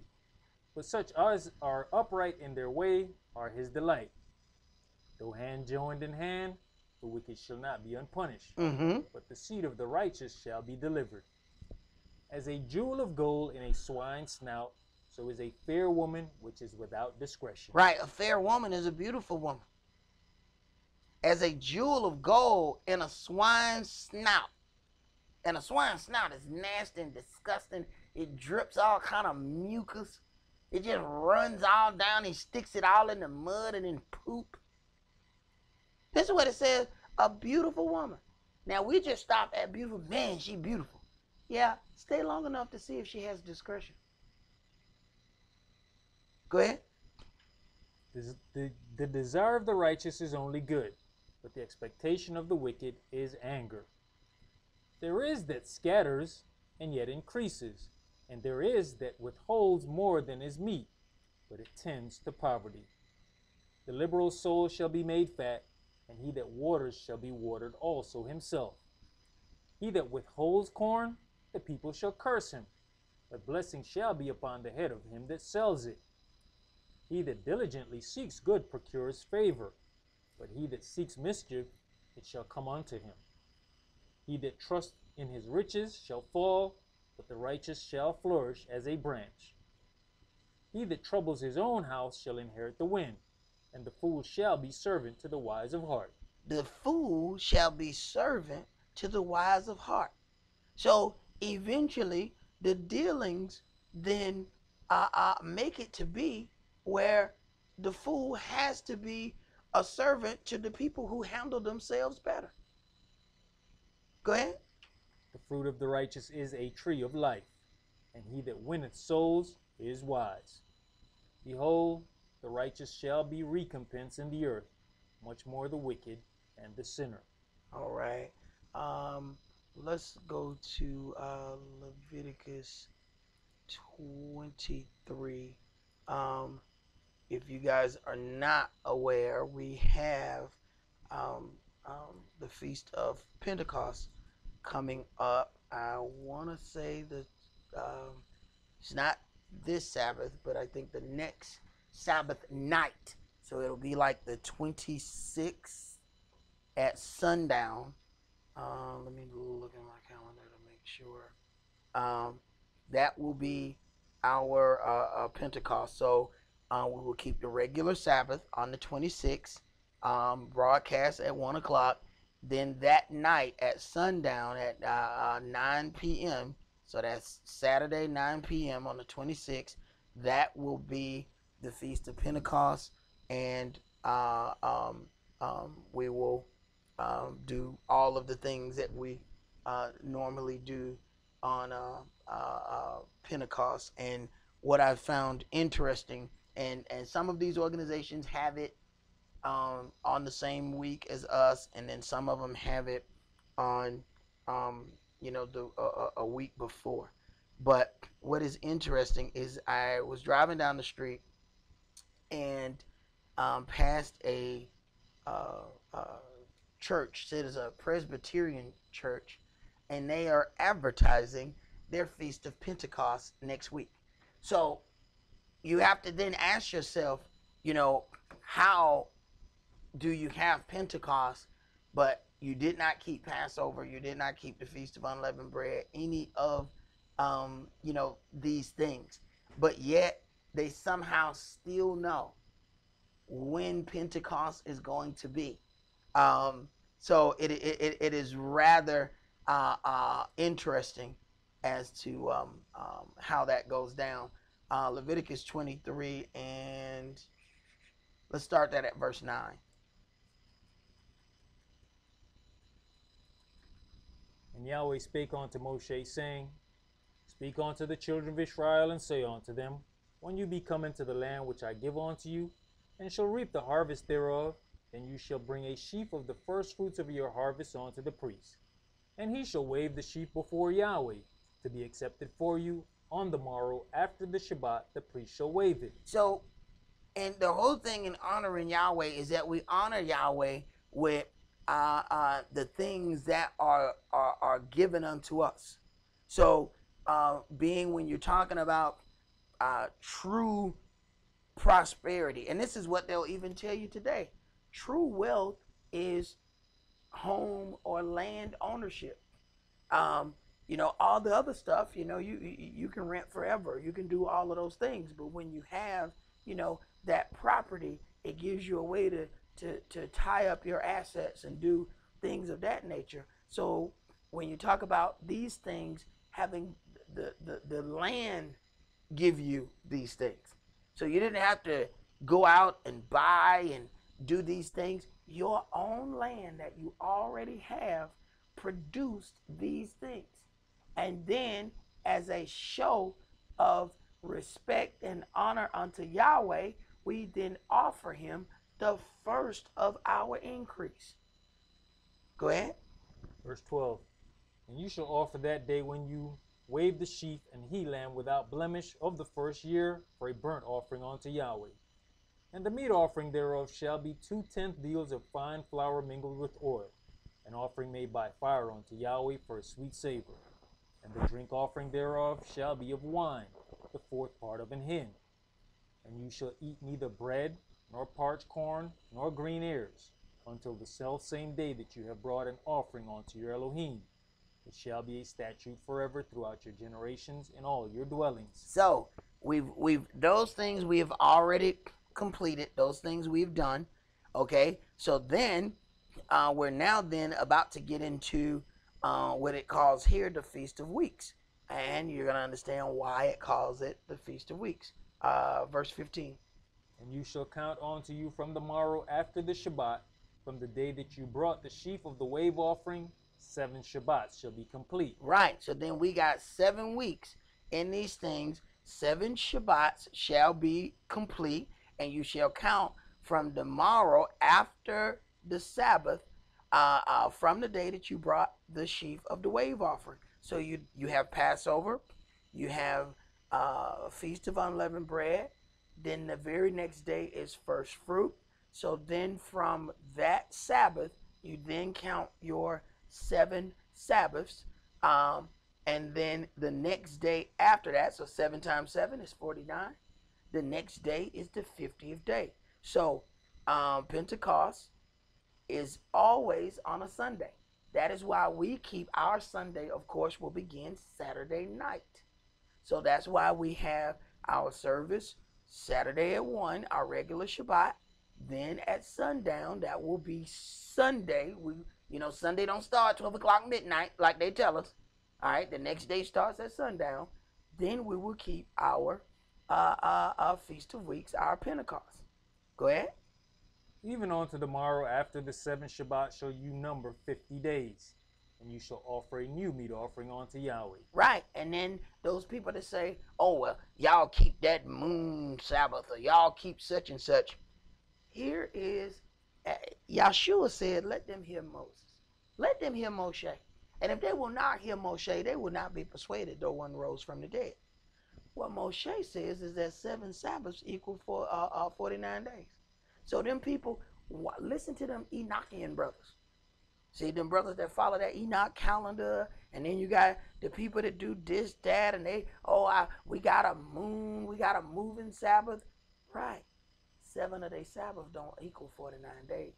but such as are upright in their way are his delight. Though hand joined in hand, the wicked shall not be unpunished, but the seed of the righteous shall be delivered. As a jewel of gold in a swine's snout, so is a fair woman which is without discretion. Right, a fair woman is a beautiful woman. As a jewel of gold in a swine's snout. And a swine's snout is nasty and disgusting. It drips all kind of mucus. It just runs all down. He sticks it all in the mud and then poop. This is what it says, a beautiful woman. Now, we just stopped at beautiful. Man, she beautiful. Yeah, stay long enough to see if she has discretion. Go ahead. The desire of the righteous is only good, but the expectation of the wicked is anger. There is that scatters and yet increases, and there is that withholds more than is meet, but it tends to poverty. The liberal soul shall be made fat, and he that waters shall be watered also himself. He that withholds corn, the people shall curse him, but blessing shall be upon the head of him that sells it. He that diligently seeks good procures favor, but he that seeks mischief, it shall come unto him. He that trusts in his riches shall fall, but the righteous shall flourish as a branch. He that troubles his own house shall inherit the wind, and the fool shall be servant to the wise of heart. The fool shall be servant to the wise of heart. So eventually the dealings then make it to be where the fool has to be a servant to the people who handle themselves better. Go ahead. The fruit of the righteous is a tree of life, and he that winneth souls is wise. Behold, the righteous shall be recompensed in the earth, much more the wicked and the sinner. All right. Let's go to Leviticus 23. If you guys are not aware, we have the Feast of Pentecost coming up. I want to say that it's not this Sabbath, but I think the next Sabbath night. So it'll be like the 26th at sundown. Let me look at my calendar to make sure. That will be our Pentecost. So We will keep the regular Sabbath on the 26th, broadcast at 1 o'clock. Then that night at sundown at 9 p.m., so that's Saturday, 9 p.m. on the 26th, that will be the Feast of Pentecost. And we will do all of the things that we normally do on Pentecost. And what I've found interesting, and some of these organizations have it on the same week as us, and then some of them have it on a week before. But what is interesting is I was driving down the street and past a church. It is a Presbyterian church, and they are advertising their Feast of Pentecost next week. So you have to then ask yourself, how do you have Pentecost, but you did not keep Passover, you did not keep the Feast of Unleavened Bread, any of these things, but yet they somehow still know when Pentecost is going to be. So it is rather interesting as to how that goes down. Leviticus 23, and let's start that at verse 9. And Yahweh spake unto Moshe, saying, Speak unto the children of Israel, and say unto them, When you be come into the land which I give unto you, and shall reap the harvest thereof, then you shall bring a sheaf of the first fruits of your harvest unto the priest. And he shall wave the sheaf before Yahweh, to be accepted for you. On the morrow after the Shabbat, the priest shall wave it. So, and the whole thing in honoring Yahweh is that we honor Yahweh with the things that are given unto us. So, being when you're talking about true prosperity, and this is what they'll even tell you today, true wealth is home or land ownership. All the other stuff, you can rent forever, you can do all of those things, but when you have that property, it gives you a way to tie up your assets and do things of that nature. So when you talk about these things, having the land give you these things, so you didn't have to go out and buy and do these things. Your own land that you already have produced these things. And then as a show of respect and honor unto Yahweh, we then offer him the first of our increase. Go ahead. Verse 12. And you shall offer that day when you wave the sheaf and he lamb without blemish of the first year for a burnt offering unto Yahweh. And the meat offering thereof shall be 2/10 deals of fine flour mingled with oil, an offering made by fire unto Yahweh for a sweet savor. And the drink offering thereof shall be of wine, the 4th part of an hin. And you shall eat neither bread, nor parched corn, nor green ears, until the selfsame day that you have brought an offering unto your Elohim. It shall be a statute forever throughout your generations in all your dwellings. So we've those things we have already completed. Those things we've done. Okay. So then we're now then about to get into what it calls here the Feast of Weeks, and you're gonna understand why it calls it the Feast of Weeks. Verse 15. And you shall count unto you from the morrow after the Shabbat, from the day that you brought the sheaf of the wave offering, 7 Shabbats shall be complete. Right. So then we got 7 weeks in these things. 7 Shabbats shall be complete, and you shall count from the morrow after the Sabbath, from the day that you brought the sheaf of the wave offering. So you have Passover, you have Feast of Unleavened Bread. Then the very next day is first fruit. So then from that Sabbath, you then count your 7 Sabbaths. And then the next day after that, so 7 times 7 is 49. The next day is the 50th day. So Pentecost is always on a Sunday. That is why we keep our Sunday, of course, will begin Saturday night. So that's why we have our service Saturday at 1, our regular Shabbat. Then at sundown, that will be Sunday. Sunday don't start 12 o'clock midnight like they tell us. All right, the next day starts at sundown. Then we will keep our Feast of Weeks, our Pentecost. Go ahead. Even on to the morrow after the 7th Shabbat shall you number 50 days, and you shall offer a new meat offering unto Yahweh. Right, and then those people that say, oh, well, y'all keep that moon Sabbath, or y'all keep such and such. Here is, Yahshua said, let them hear Moses. Let them hear Moshe. And if they will not hear Moshe, they will not be persuaded, though one rose from the dead. What Moshe says is that 7 Sabbaths equal for 49 days. So them people, listen to them Enochian brothers. See, them brothers that follow that Enoch calendar, and then you got the people that do this, that, and we got a moon, we got a moving Sabbath. Right. 7 of their Sabbath don't equal 49 days.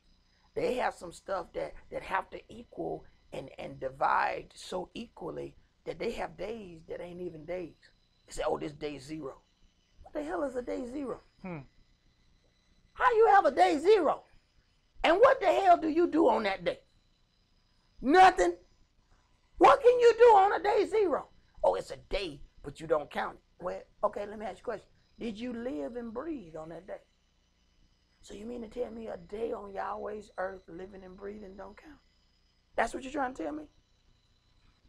They have some stuff that have to equal and divide so equally that they have days that ain't even days. They say, oh, this day 0. What the hell is a day 0? How you have a day 0? And what the hell do you do on that day? Nothing. What can you do on a day 0? Oh, it's a day, but you don't count it. Well, okay, let me ask you a question. Did you live and breathe on that day? So you mean to tell me a day on Yahweh's earth, living and breathing, don't count? That's what you're trying to tell me?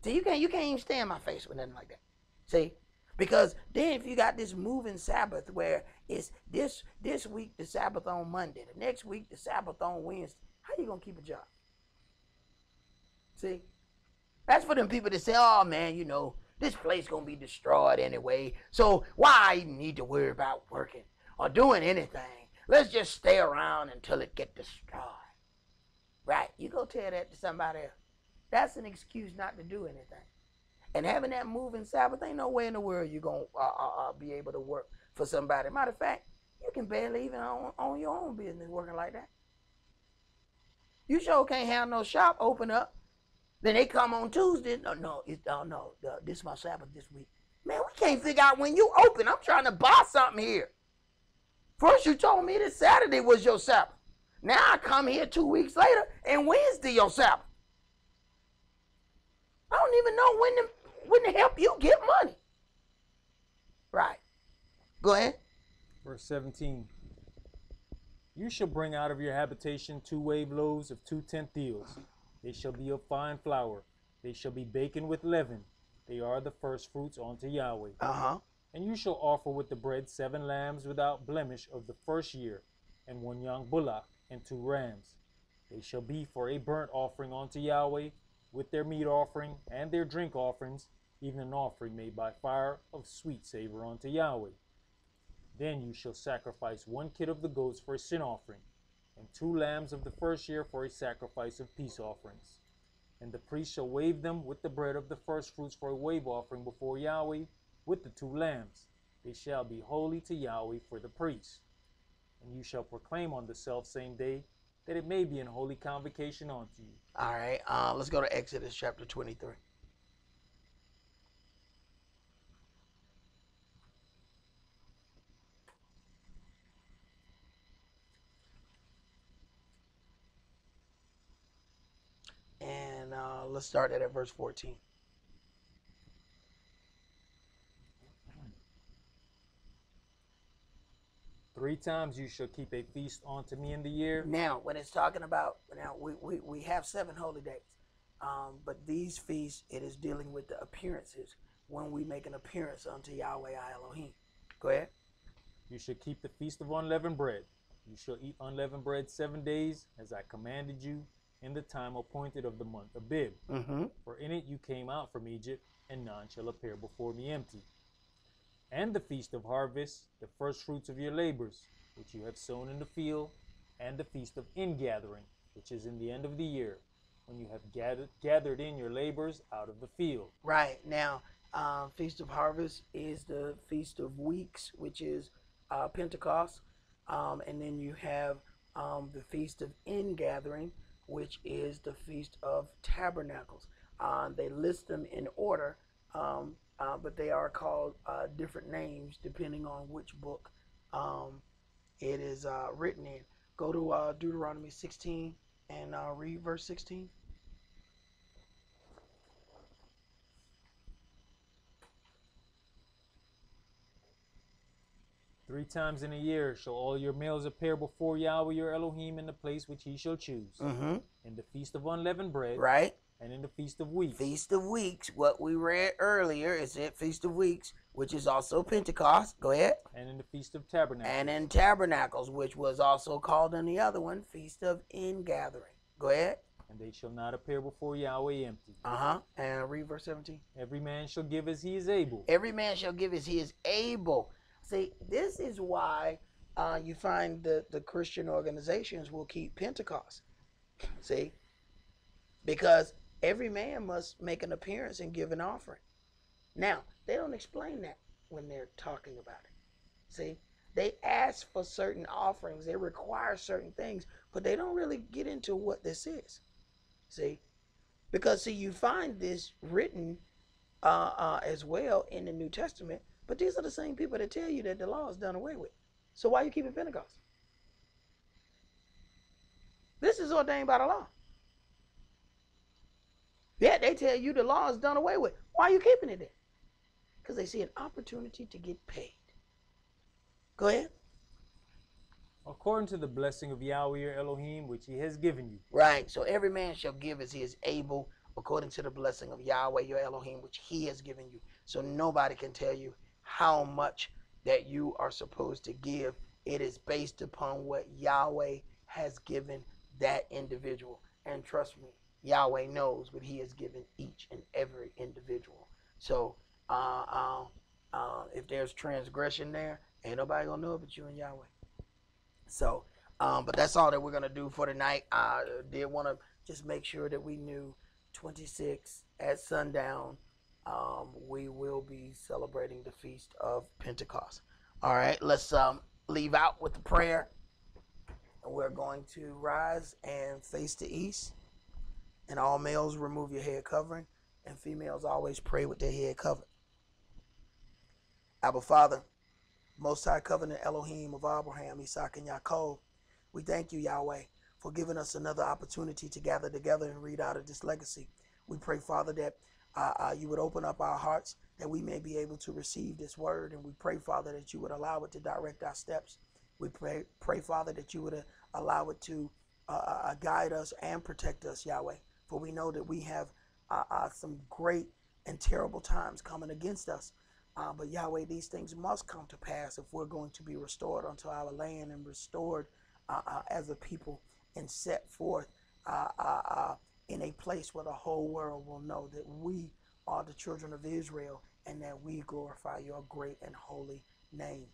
See, you can't even stay in my face with nothing like that. See? Because then if you got this moving Sabbath where it's this week the Sabbath on Monday, the next week the Sabbath on Wednesday, how you going to keep a job? See? That's for them people that say, oh man, this place going to be destroyed anyway, so why I need to worry about working or doing anything? Let's just stay around until it get destroyed. Right? You go tell that to somebody else. That's an excuse not to do anything. And having that moving Sabbath, ain't no way in the world you're going to be able to work for somebody. Matter of fact, you can barely even own your own business working like that. You sure can't have no shop open up. Then they come on Tuesday. No, this is my Sabbath this week. Man, we can't figure out when you open. I'm trying to buy something here. First you told me that Saturday was your Sabbath. Now I come here 2 weeks later and Wednesday your Sabbath. I don't even know when to help you get money. Right. Go ahead. Verse 17. You shall bring out of your habitation 2 wave loaves of 2 tenth deals. They shall be of fine flour. They shall be baken with leaven. They are the first fruits unto Yahweh. And you shall offer with the bread 7 lambs without blemish of the first year, and 1 young bullock, and 2 rams. They shall be for a burnt offering unto Yahweh, with their meat offering and their drink offerings, even an offering made by fire of sweet savor unto Yahweh. Then you shall sacrifice 1 kid of the goats for a sin offering, and 2 lambs of the first year for a sacrifice of peace offerings. And the priest shall wave them with the bread of the first fruits for a wave offering before Yahweh, with the 2 lambs. They shall be holy to Yahweh for the priest. And you shall proclaim on the selfsame day, that it may be an holy convocation unto you. All right, let's go to Exodus chapter 23. And let's start at verse 14. Three times you shall keep a feast unto me in the year. Now, when it's talking about, we have 7 holy days. But these feasts, it is dealing with the appearances when we make an appearance unto Yahweh our Elohim. Go ahead. You shall keep the feast of unleavened bread. You shall eat unleavened bread 7 days, as I commanded you, in the time appointed of the month of Bib. For in it you came out from Egypt, and none shall appear before me empty. And the feast of harvest, the first fruits of your labors, which you have sown in the field, and the feast of ingathering, which is in the end of the year, when you have gathered in your labors out of the field. Right. Now, Feast of Harvest is the Feast of Weeks, which is Pentecost. And then you have the Feast of Ingathering, which is the Feast of Tabernacles. They list them in order, but they are called different names depending on which book it is written in. Go to Deuteronomy 16 and read verse 16. "3 times in a year shall all your males appear before Yahweh your Elohim in the place which he shall choose, in the feast of unleavened bread, Right? and in the feast of weeks." Feast of Weeks, what we read earlier, is it Feast of Weeks, which is also Pentecost. Go ahead. "And in the feast of tabernacles." And in Tabernacles, which was also called in the other one, Feast of Ingathering. Go ahead. "And they shall not appear before Yahweh empty." And read verse 17. "Every man shall give as he is able." Every man shall give as he is able. See, this is why you find the Christian organizations will keep Pentecost. See? Because every man must make an appearance and give an offering. Now, they don't explain that when they're talking about it. See? They ask for certain offerings. They require certain things, but they don't really get into what this is. See? Because, see, you find this written as well in the New Testament, but these are the same people that tell you that the law is done away with. So why are you keeping Pentecost? This is ordained by the law. Yeah, they tell you the law is done away with. Why are you keeping it then? Because they see an opportunity to get paid. Go ahead. "According to the blessing of Yahweh your Elohim, which he has given you." Right. So every man shall give as he is able, according to the blessing of Yahweh your Elohim, which he has given you. So nobody can tell you how much that you are supposed to give. It is based upon what Yahweh has given that individual. And trust me, Yahweh knows what he has given each and every individual. So if there's transgression there, ain't nobody gonna know but you and Yahweh. So, but that's all that we're gonna do for tonight. I did want to just make sure that we knew 26 at sundown. We will be celebrating the Feast of Pentecost. All right, let's leave out with the prayer. And we're going to rise and face the east. And all males remove your head covering, and females always pray with their head covered. Abba Father, Most High Covenant Elohim of Abraham, Esaac, and Yaakov, we thank you, Yahweh, for giving us another opportunity to gather together and read out of this legacy. We pray, Father, that you would open up our hearts, that we may be able to receive this word. And we pray, Father, that you would allow it to direct our steps. We pray, Father, that you would allow it to guide us and protect us, Yahweh. For we know that we have some great and terrible times coming against us. But Yahweh, these things must come to pass if we're going to be restored unto our land and restored as a people and set forth in a place where the whole world will know that we are the children of Israel and that we glorify your great and holy name.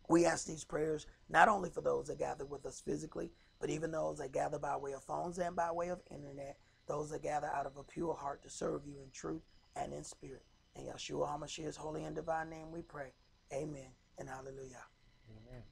We ask these prayers not only for those that gather with us physically, but even those that gather by way of phones and by way of internet, those that gather out of a pure heart to serve you in truth and in spirit. In Yeshua HaMashiach's holy and divine name we pray. Amen and hallelujah. Amen.